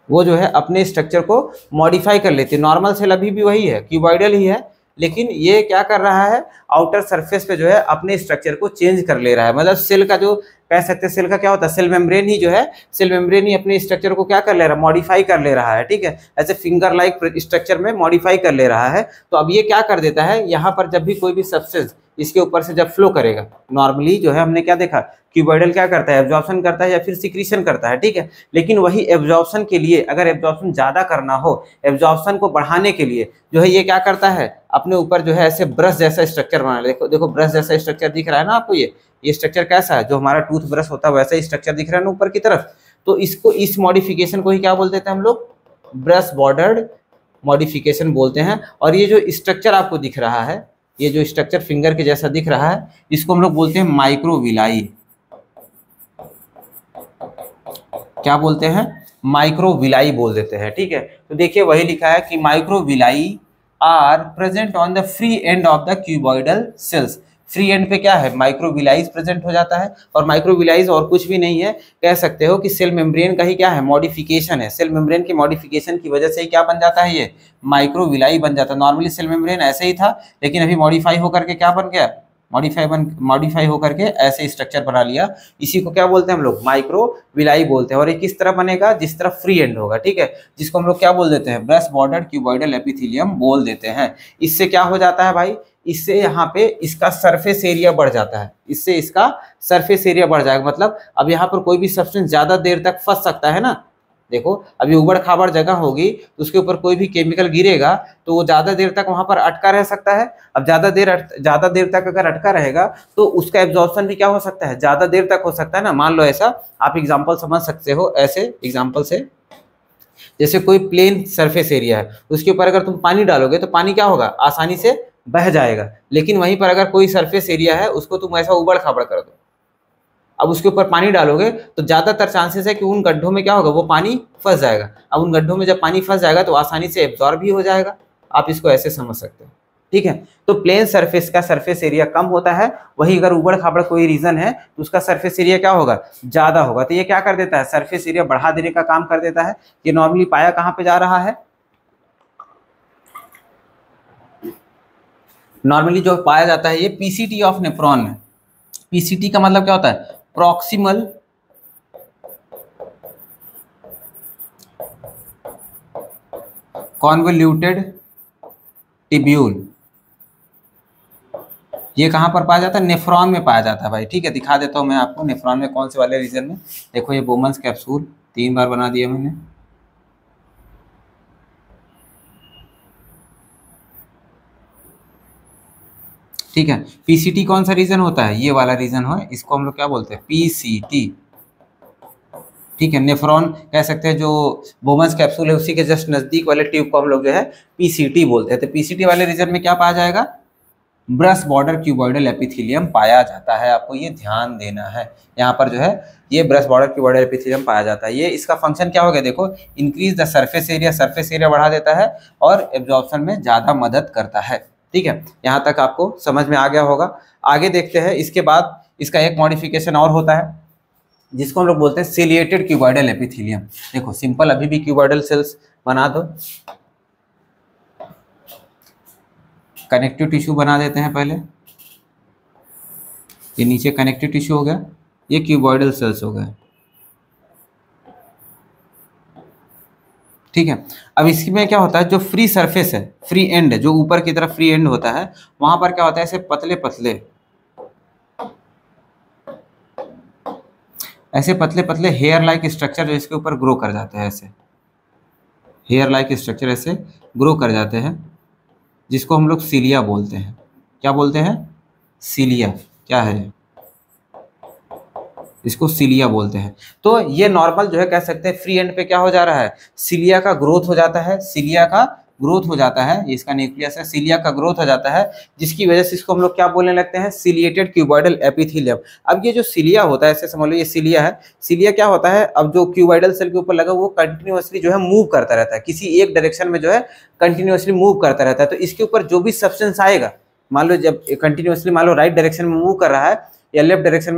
वो जो है अपने स्ट्रक्चर को मॉडिफाई कर लेती है। नॉर्मल सेल अभी भी वही है, क्यूबॉइडल ही है, लेकिन ये क्या कर रहा है, आउटर सरफेस पे जो है अपने स्ट्रक्चर को चेंज कर ले रहा है। मतलब सेल का जो कह सकते हैं, सेल का क्या होता है, सेल मेम्ब्रेन ही जो है, सेल मेम्ब्रेन ही अपने स्ट्रक्चर को क्या कर ले रहा है, मॉडिफाई कर ले रहा है, ठीक है। ऐसे फिंगर लाइक स्ट्रक्चर में मॉडिफाई कर ले रहा है। तो अब ये क्या कर देता है, यहाँ पर जब भी कोई भी सब्सटेंस इसके ऊपर से जब फ्लो करेगा, नॉर्मली जो है हमने क्या देखा, क्यूबॉइडल क्या करता है, एब्जॉर्प्शन करता है या फिर सिक्रीशन करता है, ठीक है। लेकिन वही एब्जॉर्प्शन के लिए, अगर एब्जॉर्प्शन ज्यादा करना हो, एब्जॉर्प्शन को बढ़ाने के लिए जो है ये क्या करता है, अपने ऊपर जो है ऐसे ब्रश जैसा स्ट्रक्चर बना। देखो देखो ब्रश जैसा स्ट्रक्चर दिख रहा है ना आपको, ये स्ट्रक्चर कैसा है, जो हमारा टूथ ब्रश होता है वैसा ही स्ट्रक्चर दिख रहा है ना ऊपर की तरफ। तो इसको, इस मॉडिफिकेशन को ही क्या बोलते हैं हम लोग, ब्रश बॉर्डर्ड मॉडिफिकेशन बोलते हैं। और ये जो स्ट्रक्चर आपको दिख रहा है, ये जो स्ट्रक्चर फिंगर के जैसा दिख रहा है, इसको हम लोग बोलते हैं माइक्रोविलाई। क्या बोलते हैं, माइक्रोविलाई बोल देते हैं, ठीक है। तो देखिए वही लिखा है कि microvilli are present on the free end of the cuboidal cells. Free end पे क्या है, माइक्रोविलाइज प्रेजेंट हो जाता है। और माइक्रोविलाइज और कुछ भी नहीं है, कह सकते हो कि सेल मेम्ब्रेन का ही क्या है, मॉडिफिकेशन है। सेल मेम्ब्रेन की मॉडिफिकेशन की वजह से ही क्या बन जाता है, ये माइक्रोविलाई बन जाता है। नॉर्मली सेल मेम्ब्रेन ऐसे ही था, लेकिन अभी मॉडिफाई होकर के क्या बन गया, मॉडिफाई होकर के ऐसे स्ट्रक्चर बना लिया। इसी को क्या बोलते हैं हम लोग, माइक्रोविलाई बोलते हैं। और ये किस तरह बनेगा, जिस तरह फ्री एंड होगा, ठीक है, जिसको हम लोग क्या बोल देते हैं, ब्रश बॉर्डर्ड क्यूबॉइडल एपिथेलियम बोल देते हैं। इससे क्या हो जाता है भाई, इससे यहाँ पे इसका सरफेस एरिया बढ़ जाता है, इससे इसका सरफेस एरिया बढ़ जाएगा। मतलब अब यहाँ पर कोई भी सब्सटेंस ज्यादा देर तक फंस सकता है ना, देखो अभी उबड़ खाबड़ जगह होगी तो उसके ऊपर कोई भी केमिकल गिरेगा तो वो ज्यादा देर तक वहां पर अटका रह सकता है। अब ज्यादा देर तक अगर अटका रहेगा तो उसका एब्जॉर्प्शन भी क्या हो सकता है, ज्यादा देर तक हो सकता है ना। मान लो ऐसा, आप एग्जाम्पल समझ सकते हो ऐसे एग्जाम्पल से, जैसे कोई प्लेन सरफेस एरिया है, उसके ऊपर अगर तुम पानी डालोगे तो पानी क्या होगा, आसानी से बह जाएगा। लेकिन वहीं पर अगर कोई सरफेस एरिया है उसको तुम ऐसा उबड़ खाबड़ कर दो, अब उसके ऊपर पानी डालोगे तो ज्यादातर चांसेस है कि उन गड्ढों में क्या होगा, वो पानी फंस जाएगा। अब उन गड्ढों में जब पानी फंस जाएगा तो आसानी से एब्जॉर्ब भी हो जाएगा। आप इसको ऐसे समझ सकते हो, ठीक है। तो प्लेन सरफेस का सरफेस एरिया कम होता है, वही अगर उबड़ खाबड़ कोई रीजन है तो उसका सरफेस एरिया क्या होगा, ज्यादा होगा। तो ये क्या कर देता है, सरफेस एरिया बढ़ा देने का काम कर देता है। ये नॉर्मली पाया कहाँ पे जा रहा है, नॉर्मली जो पाया जाता है ये पीसीटी ऑफ नेफ्रॉन में। पीसीटी का मतलब क्या होता है, प्रॉक्सिमल कॉन्वोल्यूटेड टिब्यूल। ये कहां पर पाया जाता है, नेफ्रॉन में पाया जाता है भाई, ठीक है। दिखा देता हूं मैं आपको नेफ्रॉन में कौन से वाले रीजन में। देखो ये बोमन्स कैप्सूल 3 बार बना दिया मैंने, ठीक है। पीसीटी कौन सा रीजन होता है, ये वाला रीजन हो, इसको हम लोग क्या बोलते हैं, पीसीटी, ठीक है। नेफ्रॉन कह सकते हैं, जो बोमन्स कैप्सूल है उसी के जस्ट नजदीक वाले ट्यूब को हम लोग जो है पीसीटी बोलते हैं। तो पीसीटी वाले रीजन में क्या पाया जाएगा, ब्रश बॉर्डर क्यूबॉइडल एपिथेलियम पाया जाता है। आपको ये ध्यान देना है, यहाँ पर जो है ये ब्रश बॉर्डर क्यूबॉइडल एपिथेलियम पाया जाता है। ये इसका फंक्शन क्या हो गया, देखो इंक्रीज द सरफेस एरिया बढ़ा देता है और एब्जॉर्प्शन में ज़्यादा मदद करता है, ठीक है। यहाँ तक आपको समझ में आ गया होगा। आगे देखते हैं, इसके बाद इसका एक मॉडिफिकेशन और होता है जिसको हम लोग बोलते हैं सिलिएटेड क्यूबॉइडल एपिथेलियम। देखो सिंपल अभी भी क्यूबॉइडल सेल्स बना दो, कनेक्टिव टिश्यू बना देते हैं पहले। ये नीचे कनेक्टिव टिश्यू हो गया, ये क्यूबॉइडल सेल्स हो गए, ठीक है। अब इसमें क्या होता है, जो फ्री सरफेस है, फ्री एंड, जो ऊपर की तरफ फ्री एंड होता है, वहां पर क्या होता है, ऐसे पतले पतले हेयर लाइक स्ट्रक्चर जो इसके ऊपर ग्रो कर जाते हैं, ऐसे हेयर लाइक स्ट्रक्चर ऐसे ग्रो कर जाते हैं, जिसको हम लोग सीलिया बोलते हैं। क्या बोलते हैं, सीलिया, क्या है, इसको सीलिया बोलते हैं। तो ये नॉर्मल जो है कह सकते हैं फ्री एंड पे क्या हो जा रहा है, सीलिया का ग्रोथ हो जाता है, सीलिया का ग्रोथ हो जाता है, ये इसका न्यूक्लियस है, सीलिया का ग्रोथ हो जाता है, जिसकी वजह से इसको हम लोग क्या बोलने लगते हैं, सिलिएटेड क्यूबॉइडल एपिथेलियम। अब ये जो सीलिया होता है, ऐसे समझ लो ये सीलिया है। सीलिया क्या होता है, अब जो क्यूबॉइडल सेल के ऊपर लगा वो कंटिन्यूअसली जो है मूव करता रहता है, किसी एक डायरेक्शन में जो है कंटिन्यूअसली मूव करता रहता है। तो इसके ऊपर जो भी सब्सटेंस आएगा, मान लो जब कंटिन्यूअसली मान लो राइट डायरेक्शन में मूव कर रहा है या लेफ्ट डायरेक्शन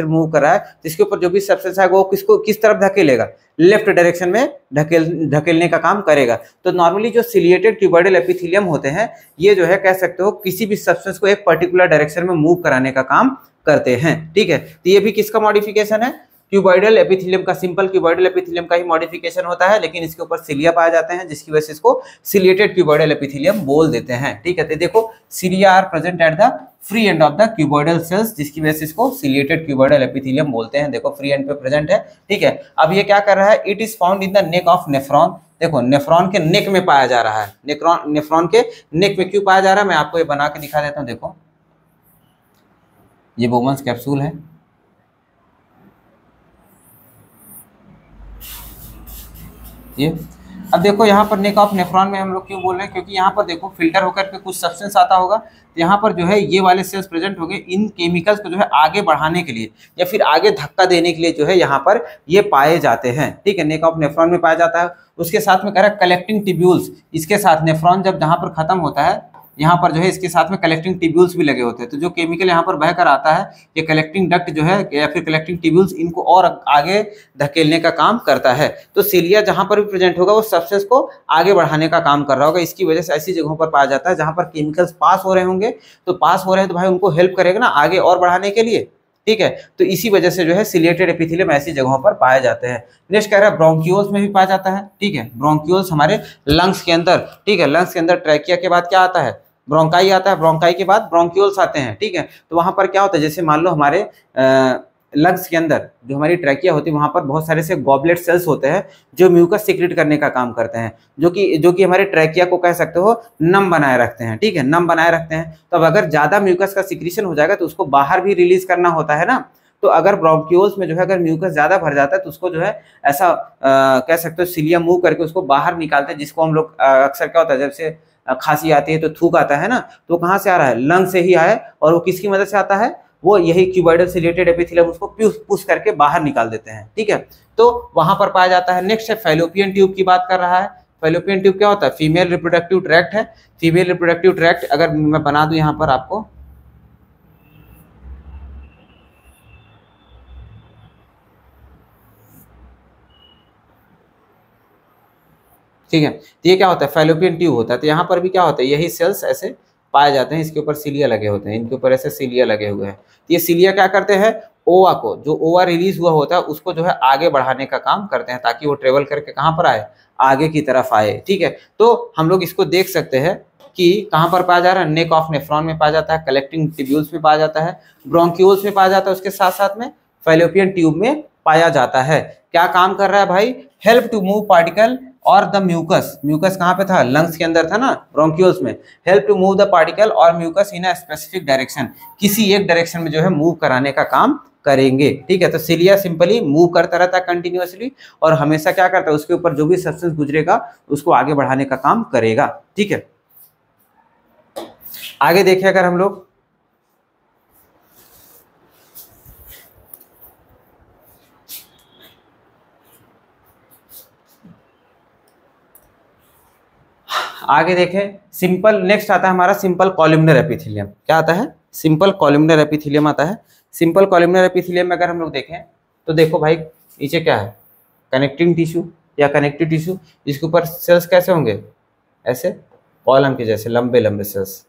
में मूव कर रहा है, तो इसके ऊपर जो भी सब्सटेंस आएगा वो किस तरफ धकेलेगा, लेफ्ट डायरेक्शन में धकेलने का काम करेगा। तो नॉर्मली जो सिलिएटेड क्यूबॉइडल एपिथेलियम होते हैं, ये जो है कह सकते हो किसी भी सब्सटेंस को एक पर्टिकुलर डायरेक्शन में मूव कराने का काम करते हैं, ठीक है। तो ये भी किसका मॉडिफिकेशन है, क्यूबॉइडल एपिथेलियम का, सिंपल क्यूबॉइडल एपिथेलियम का ही मॉडिफिकेशन होता है, लेकिन इसके ऊपर सिलिया पाए जाते हैं, जिसकी वजह से इसको सिलिएटेड क्यूबॉइडल एपिथेलियम बोल देते हैं, ठीक है। तो देखो cilia are present at the free end of the cuboidal cells, जिसकी वजह से इसको सिलिएटेड क्यूबॉइडल एपिथेलियम बोलते हैं। देखो फ्री एंड पे प्रेजेंट है, ठीक है। अब ये क्या कर रहा है, it is found in the neck of nephron. देखो नेफ्रॉन के नेक में पाया जा रहा है, नेफ्रॉन के नेक में क्यों पाया जा रहा है, मैं आपको ये बना के दिखा देता हूँ। देखो ये बोमन्स कैप्सूल है, ये अब देखो यहाँ पर नेक ऑफ नेफ्रॉन में हम लोग क्यों बोल रहे हैं, क्योंकि यहाँ पर देखो फिल्टर होकर के कुछ सब्सटेंस आता होगा, तो यहाँ पर जो है ये वाले सेल्स प्रेजेंट होंगे, इन केमिकल्स को जो है आगे बढ़ाने के लिए या फिर आगे धक्का देने के लिए जो है यहाँ पर ये पाए जाते हैं, ठीक है। नेक ऑफ नेफ्रॉन में पाया जाता है। उसके साथ में कह रहा है कलेक्टिंग टिब्यूल्स, इसके साथ नेफ्रॉन जब जहाँ पर खत्म होता है, यहाँ पर जो है इसके साथ में कलेक्टिंग टिब्यूल्स भी लगे होते हैं। तो जो केमिकल यहाँ पर बहकर आता है, ये कलेक्टिंग डक्ट जो है या फिर कलेक्टिंग टिब्यूल्स इनको और आगे धकेलने का काम करता है। तो सीलिया जहाँ पर भी प्रेजेंट होगा वो सब्सटेंस को आगे बढ़ाने का काम कर रहा होगा। इसकी वजह से ऐसी जगहों पर पाया जाता है जहाँ पर केमिकल्स पास हो रहे होंगे, तो पास हो रहे हैं तो भाई उनको हेल्प करेगा ना आगे और बढ़ाने के लिए, ठीक है। तो इसी वजह से जो है सिलिएटेड एपिथेलियम ऐसी जगहों पर पाए जाते हैं। नेक्स्ट कह रहा है ब्रोंकियोल्स में भी पाया जाता है, ठीक है। ब्रोंकियोल्स हमारे लंग्स के अंदर, ठीक है। लंग्स के अंदर ट्रैकिया के बाद क्या आता है, ब्रोंकाई आता है, ब्रोंकाई के बाद ब्रोंकियोल्स आते हैं, ठीक है। तो वहां पर क्या होता है, जैसे मान लो हमारे लंग्स के अंदर जो हमारी ट्रैकिया होती है वहाँ पर बहुत सारे से गॉबलेट सेल्स होते हैं जो म्यूकस सिक्रेट करने का काम करते हैं, जो कि हमारे ट्रैकिया को कह सकते हो नम बनाए रखते हैं। ठीक है, नम बनाए रखते हैं। तो अब अगर ज़्यादा म्यूकस का सिक्रीशन हो जाएगा तो उसको बाहर भी रिलीज करना होता है ना। तो अगर ब्रोंकियोल्स में जो है अगर म्यूकस ज़्यादा भर जाता है तो उसको जो है ऐसा कह सकते हो सिलिया मूव करके उसको बाहर निकालते हैं, जिसको हम लोग अक्सर क्या होता है जब से खांसी आती है तो थूक आता है ना, तो कहाँ से आ रहा है, लंग से ही आए, और वो किसकी मदद से आता है, वो यही क्यूबॉइडल सिलिएटेड एपिथेलियम उसको पुश करके बाहर निकाल देते हैं। ठीक है, तो वहां पर पाया जाता है। नेक्स्ट है फैलोपियन ट्यूब की बात कर रहा है। फैलोपियन ट्यूब क्या होता है, फीमेल रिप्रोडक्टिव ट्रैक्ट है। फीमेल रिप्रोडक्टिव ट्रैक्ट अगर मैं बना दूं यहाँ पर आपको, ठीक है, तो ये क्या होता है, फैलोपियन ट्यूब होता है। तो यहाँ पर भी क्या होता है, यही सेल्स ऐसे पाए जाते हैं, इसके ऊपर सीलिया लगे होते हैं, इनके ऊपर ऐसे सीलिया लगे हुए हैं। तो ये सीलिया क्या करते हैं, ओवा को, जो ओवा रिलीज हुआ होता है उसको जो है आगे बढ़ाने का काम करते हैं, ताकि वो ट्रेवल करके कहाँ पर आए, आगे की तरफ आए। ठीक है, तो हम लोग इसको देख सकते हैं कि कहाँ पर पाया जा रहा है, नेक ऑफ नेफ्रॉन में पाया जाता है, कलेक्टिंग टिब्यूल्स में पाया जाता है, ब्रोंक्यूल्स में पाया जाता है, उसके साथ साथ में फैलोपियन ट्यूब में पाया जाता है। क्या काम कर रहा है भाई, हेल्प टू मूव पार्टिकल और द म्यूकस। म्यूकस कहाँ पे था, लंग्स के अंदर था ना, ब्रोंक्यूल्स में। Help to move the particle और mucus in a specific direction, किसी एक डायरेक्शन में जो है मूव कराने का काम करेंगे। ठीक है, तो सिलिया सिंपली मूव करता रहता है कंटिन्यूअसली, और हमेशा क्या करता है, उसके ऊपर जो भी सब्सटेंस गुजरेगा उसको आगे बढ़ाने का काम करेगा। ठीक है, आगे देखिए अगर हम लोग, आगे देखें, सिंपल नेक्स्ट आता है हमारा सिंपल कॉलमनर एपिथेलियम। क्या आता है, सिंपल कॉलमनर एपिथेलियम आता है। सिंपल कॉलमनर एपिथेलियम में अगर हम लोग देखें तो देखो भाई, नीचे क्या है, कनेक्टिंग टिश्यू या कनेक्टिव टिश्यू, इसके ऊपर सेल्स कैसे होंगे, ऐसे कॉलम के जैसे लंबे लंबे सेल्स।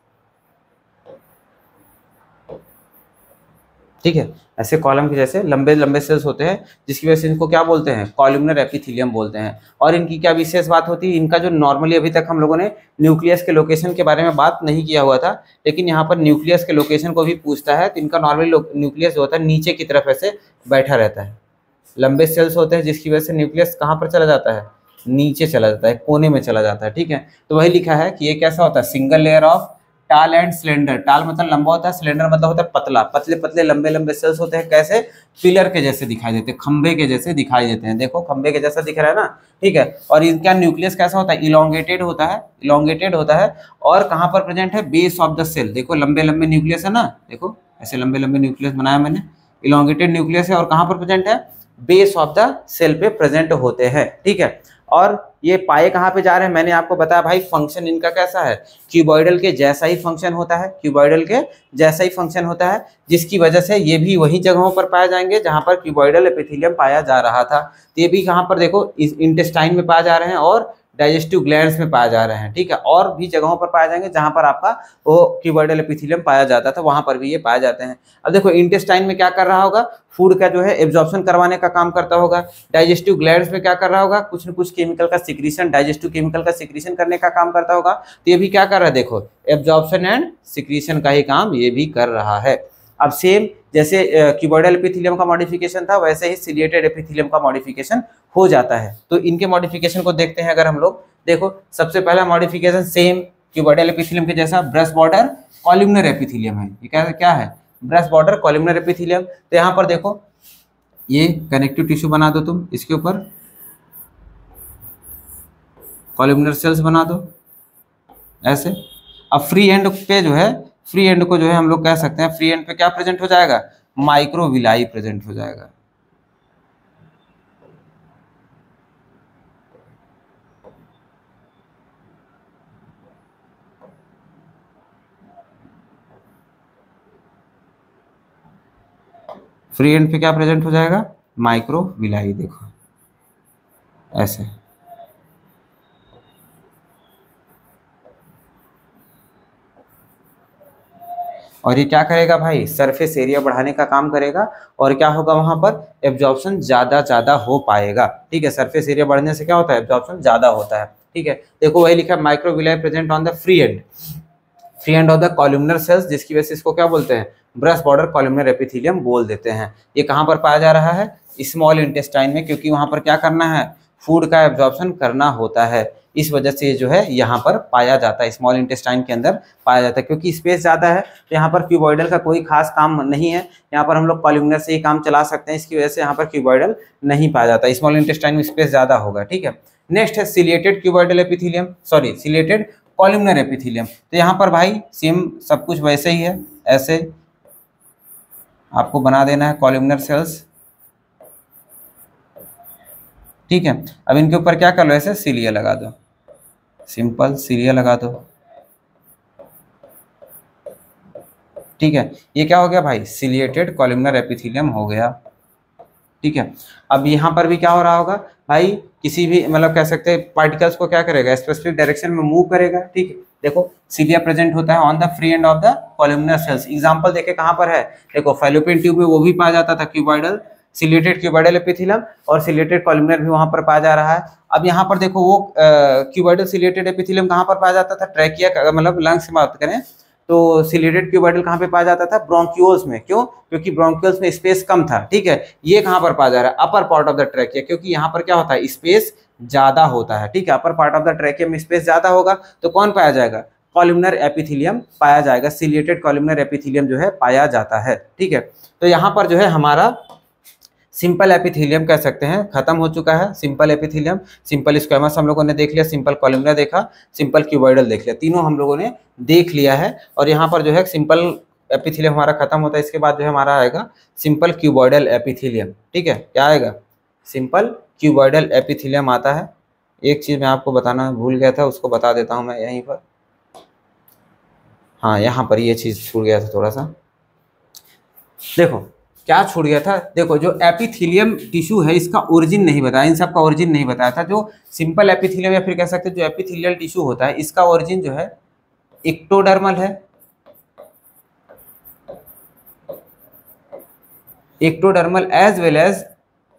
ठीक है, ऐसे कॉलम के जैसे लंबे लंबे सेल्स होते हैं, जिसकी वजह से इनको क्या बोलते हैं, कॉलमनर एपिथेलियम बोलते हैं। और इनकी क्या विशेष बात होती है, इनका जो नॉर्मली अभी तक हम लोगों ने न्यूक्लियस के लोकेशन के बारे में बात नहीं किया हुआ था, लेकिन यहाँ पर न्यूक्लियस के लोकेशन को भी पूछता है। तो इनका नॉर्मली न्यूक्लियस जो होता है नीचे की तरफ ऐसे बैठा रहता है, लंबे सेल्स होते हैं, जिसकी वजह से न्यूक्लियस कहाँ पर चला जाता है, नीचे चला जाता है, कोने में चला जाता है। ठीक है, तो वही लिखा है कि ये कैसा होता है, सिंगल लेयर ऑफ टाल एंड सिलेंडर। टाल मतलब लंबा होता है, सिलेंडर मतलब होता है पतला, पतले पतले लंबे लंबे सेल्स होते हैं, कैसे, पिलर के जैसे दिखाई देते हैं, खंबे के जैसे दिखाई देते हैं। देखो खंबे के जैसा दिख रहा है ना। ठीक है, और इनका न्यूक्लियस कैसा होता है, इलोंगेटेड होता है, इलोंगेटेड होता है। और कहाँ पर प्रेजेंट है, बेस ऑफ द सेल। देखो लंबे लंबे न्यूक्लियस है ना, देखो ऐसे लंबे लंबे न्यूक्लियस बनाया मैंने, इलोंगेटेड न्यूक्लियस है, और कहाँ पर प्रेजेंट है, बेस ऑफ द सेल पे प्रेजेंट होते हैं। ठीक है, और ये पाए कहाँ पे जा रहे हैं, मैंने आपको बताया भाई, फंक्शन इनका कैसा है, क्यूबॉइडल के जैसा ही फंक्शन होता है, क्यूबॉइडल के जैसा ही फंक्शन होता है, जिसकी वजह से ये भी वही जगहों पर पाए जाएंगे जहां पर क्यूबॉइडल एपिथेलियम पाया जा रहा था। तो ये भी कहाँ पर देखो, इस इंटेस्टाइन में पाए जा रहे हैं और डाइजेस्टिव ग्लैंड्स में पाए जा रहे हैं। ठीक है, और भी जगहों पर पाए जाएंगे जहां पर आपका वो क्यूबॉइडल एपिथेलियम पाया जाता था, वहां पर भी ये पाए जाते हैं। अब देखो इंटेस्टाइन में क्या कर रहा होगा, फूड का जो है एब्जॉर्प्शन करवाने का काम करता होगा। डाइजेस्टिव ग्लैंड्स में क्या कर रहा होगा, कुछ न कुछ केमिकल का सिक्रीशन, डाइजेस्टिव केमिकल का सिक्रीशन करने का काम करता होगा। तो ये भी क्या कर रहा है, देखो एब्जॉर्प्शन एंड सिक्रीशन का ही काम ये भी कर रहा है। अब सेम जैसे क्यूबॉइडल एपिथेलियम का मॉडिफिकेशन था, वैसे ही सिलिएटेड एपिथेलियम का मॉडिफिकेशन हो जाता है। तो इनके मॉडिफिकेशन को देखते हैं अगर हम लोग, देखो सबसे पहला मॉडिफिकेशन सेम क्यूबॉइडल एपिथेलियम के जैसा, ब्रश बॉर्डर कॉलमनर एपिथेलियम है। ये क्या है, ब्रश बॉर्डर कॉलमनर एपिथेलियम। तो यहाँ पर देखो ये कनेक्टिव टिश्यू बना दो तुम, इसके ऊपर कॉलमनर सेल्स बना दो ऐसे। अब फ्री एंड पे जो है, फ्री एंड को जो है हम लोग कह सकते हैं, फ्री एंड पे क्या प्रेजेंट हो जाएगा, माइक्रोविलाई प्रेजेंट हो जाएगा। फ्री एंड पे क्या प्रेजेंट हो जाएगा, माइक्रोविलाई। देखो ऐसे, और ये क्या करेगा भाई, सरफेस एरिया बढ़ाने का काम करेगा, और क्या होगा वहां पर, एब्जॉर्प्शन ज्यादा हो पाएगा। ठीक है, सरफेस एरिया बढ़ने से क्या होता है, एब्जॉर्प्शन ज्यादा होता है। ठीक है, देखो वही लिखा है, microvilli present on the free end of the columnar sales, जिसकी वजह से इसको क्या बोलते हैं, ब्रश बॉर्डर कॉलमनर एपिथेलियम बोल देते हैं। ये कहाँ पर पाया जा रहा है? स्मॉल इंटेस्टाइन में, क्योंकि वहाँ पर क्या करना है? फूड का एब्जॉर्प्शन करना होता है। इस वजह से जो है यहाँ पर पाया जाता है, स्मॉल इंटेस्टाइन के अंदर पाया जाता है। क्योंकि स्पेस ज़्यादा है तो यहाँ पर क्यूबॉइडल का कोई खास काम नहीं है, यहाँ पर हम लोग कॉलमनर से ही काम चला सकते हैं। इसकी वजह से यहाँ पर क्यूबॉइडल नहीं पाया जाता, स्मॉल इंटेस्टाइन में स्पेस ज़्यादा होगा। ठीक है, नेक्स्ट है ciliated cuboidal epithelium, sorry ciliated columnar epithelium. तो यहाँ पर भाई सेम सब कुछ वैसे ही है, ऐसे आपको बना देना है कॉलमनर सेल्स। ठीक है, अब इनके ऊपर क्या कर लो? ऐसे सिलिया लगा दो, सिंपल सिलिया लगा दो। ठीक है, ये क्या हो गया भाई? सिलिएटेड कॉलमनर एपिथेलियम हो गया। ठीक है, अब यहाँ पर भी क्या हो रहा होगा भाई? किसी भी मतलब कह सकते हैं पार्टिकल्स को क्या करेगा? स्पेसिफिक डायरेक्शन में मूव करेगा। ठीक है, देखो सिलिया प्रेजेंट होता है on the free end of the columnar sales. Example देखे कहाँ पर है? देखो फैलोपियन ट्यूब में वो भी पाया जाता था क्यूबॉइडल, सिलिएटेड क्यूबॉइडल एपिथेलियम, और सिलिएटेड कॉलमनर भी वहां पर पाया जा रहा है। अब यहाँ पर देखो वो क्यूबॉइडल सिलिएटेड एपिथेलियम कहाँ पर पाया जाता था? ट्रैकिया मतलब लंग्स की बात करें तो सिलिएटेड क्यूबॉइडल कहाँ पे पाया जाता था? ब्रोंक्यूल्स में। क्यों? क्योंकि ब्रोंक्यूल्स में स्पेस कम था। ठीक है, ये कहाँ पर पाया जा रहा है? Upper part of the trachea, क्योंकि यहाँ पर क्या होता है? स्पेस ज्यादा होता है। ठीक है, upper part of the trachea में स्पेस ज्यादा होगा तो कौन पाया जाएगा? कॉलमनर एपिथेलियम पाया जाएगा, सिलिएटेड कॉलमनर एपिथेलियम जो है पाया जाता है। ठीक है, तो यहाँ पर जो है हमारा सिंपल एपिथेलियम कह सकते हैं खत्म हो चुका है। सिंपल एपिथेलियम, सिंपल स्क्वैमस हम लोगों ने देख लिया, सिंपल कॉलमनर देखा, सिंपल क्यूबॉइडल देख लिया, तीनों हम लोगों ने देख लिया है। और यहाँ पर जो है सिंपल एपिथेलियम हमारा खत्म होता है। इसके बाद जो है हमारा आएगा सिंपल क्यूबॉइडल एपिथेलियम। ठीक है, क्या आएगा? सिंपल क्यूबॉइडल एपिथेलियम आता है। एक चीज़ मैं आपको बताना भूल गया था, उसको बता देता हूँ मैं यहीं पर। हाँ, यहाँ पर ये चीज़ छूट गया था थोड़ा सा। देखो क्या छूट गया था? देखो जो एपिथेलियम टिश्यू है इसका ओरिजिन नहीं बताया, इन सब का ओरिजिन नहीं बताया था। जो सिंपल एपिथेलियम या फिर कह सकते हैं जो एपिथेलियल टिश्यू होता है इसका ओरिजिन जो है एक्टोडर्मल है, ectodermal as well as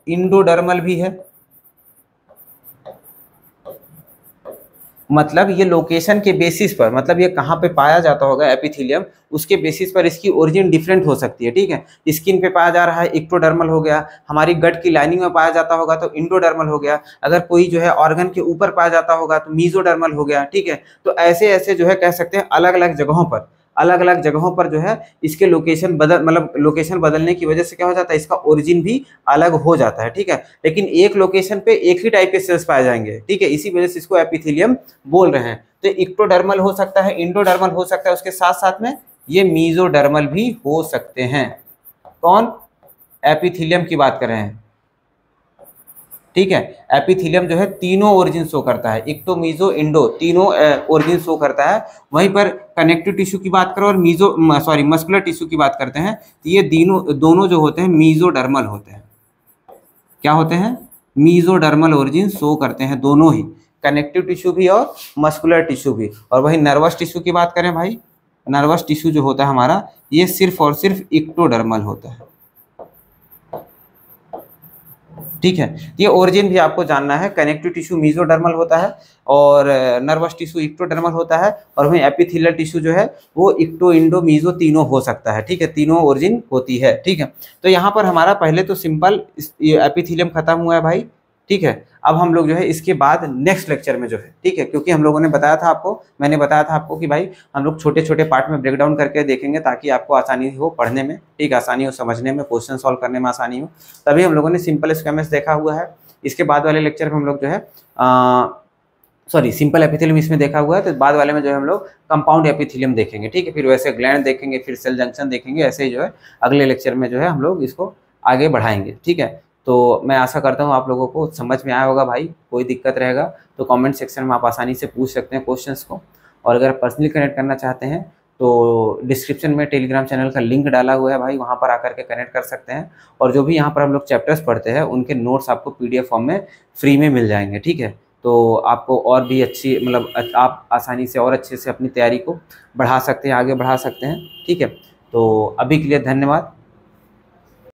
endodermal भी है। मतलब ये लोकेशन के बेसिस पर, मतलब ये कहाँ पे पाया जाता होगा एपिथेलियम, उसके बेसिस पर इसकी ओरिजिन डिफरेंट हो सकती है। ठीक है, स्किन पे पाया जा रहा है एक्टोडर्मल हो गया, हमारी गट की लाइनिंग में पाया जाता होगा तो इंडोडर्मल हो गया, अगर कोई जो है ऑर्गन के ऊपर पाया जाता होगा तो मीजोडर्मल हो गया। ठीक है, तो ऐसे ऐसे जो है कह सकते हैं अलग अलग जगहों पर जो है इसके लोकेशन मतलब लोकेशन बदलने की वजह से क्या हो जाता है? इसका ओरिजिन भी अलग हो जाता है। ठीक है, लेकिन एक लोकेशन पे एक ही टाइप के सेल्स पाए जाएंगे। ठीक है, इसी वजह से इसको एपिथेलियम बोल रहे हैं। तो एक्टोडर्मल हो सकता है, इंडोडर्मल हो सकता है, उसके साथ साथ में ये मीजोडर्मल भी हो सकते हैं। कौन? एपिथेलियम की बात कर रहे हैं। ठीक है, एपिथेलियम जो है तीनों ओरिजिन शो करता है, एक्टो मीजो इंडो तीनों ओरिजिन शो करता है। वहीं पर कनेक्टिव टिश्यू की बात करो और मस्कुलर टिश्यू की बात करते हैं तो ये दोनों जो होते हैं मीजोडर्मल होते हैं। क्या होते हैं? मीजोडर्मल ओरिजिन शो करते हैं दोनों ही, कनेक्टिव टिश्यू भी और मस्कुलर टिश्यू भी। और वही नर्वस टिश्यू की बात करें भाई, नर्वस टिश्यू जो होता है हमारा ये सिर्फ और सिर्फ एक्टोडर्मल होता है। ठीक है, ये ओरिजिन भी आपको जानना है। कनेक्टिव टिश्यू मीजोडर्मल होता है और नर्वस टिश्यू एक्टोडर्मल होता है, और वहीं एपिथेलियल टिश्यू जो है वो एक्टो इंडो मीजो तीनों हो सकता है। ठीक है, तीनों ओरिजिन होती है। ठीक है, तो यहाँ पर हमारा पहले तो सिंपल एपिथेलियम खत्म हुआ है भाई। ठीक है, अब हम लोग जो है इसके बाद नेक्स्ट लेक्चर में जो है, ठीक है, क्योंकि हम लोगों ने बताया था आपको, मैंने बताया था आपको कि भाई हम लोग छोटे छोटे पार्ट में ब्रेक डाउन करके देखेंगे ताकि आपको आसानी हो पढ़ने में, ठीक, आसानी हो समझने में, क्वेश्चन सॉल्व करने में आसानी हो। तभी हम लोगों ने सिंपल स्क्वैमस देखा हुआ है। इसके बाद वाले लेक्चर में हम लोग जो है सिंपल एपिथेलियम इसमें देखा हुआ है, तो बाद वाले में जो है हम लोग कंपाउंड एपिथेलियम देखेंगे। ठीक है, फिर वैसे ग्लैंड देखेंगे, फिर सेल जंक्शन देखेंगे, ऐसे ही जो है अगले लेक्चर में जो है हम लोग इसको आगे बढ़ाएंगे। ठीक है, तो मैं आशा करता हूँ आप लोगों को समझ में आया होगा भाई। कोई दिक्कत रहेगा तो कमेंट सेक्शन में आप आसानी से पूछ सकते हैं क्वेश्चंस को, और अगर पर्सनली कनेक्ट करना चाहते हैं तो डिस्क्रिप्शन में टेलीग्राम चैनल का लिंक डाला हुआ है भाई, वहाँ पर आकर के कनेक्ट कर सकते हैं। और जो भी यहाँ पर हम लोग चैप्टर्स पढ़ते हैं उनके नोट्स आपको PDF फॉर्म में फ्री में मिल जाएंगे। ठीक है, तो आपको और भी अच्छी मतलब आप आसानी से और अच्छे से अपनी तैयारी को बढ़ा सकते हैं, आगे बढ़ा सकते हैं। ठीक है, तो अभी के लिए धन्यवाद।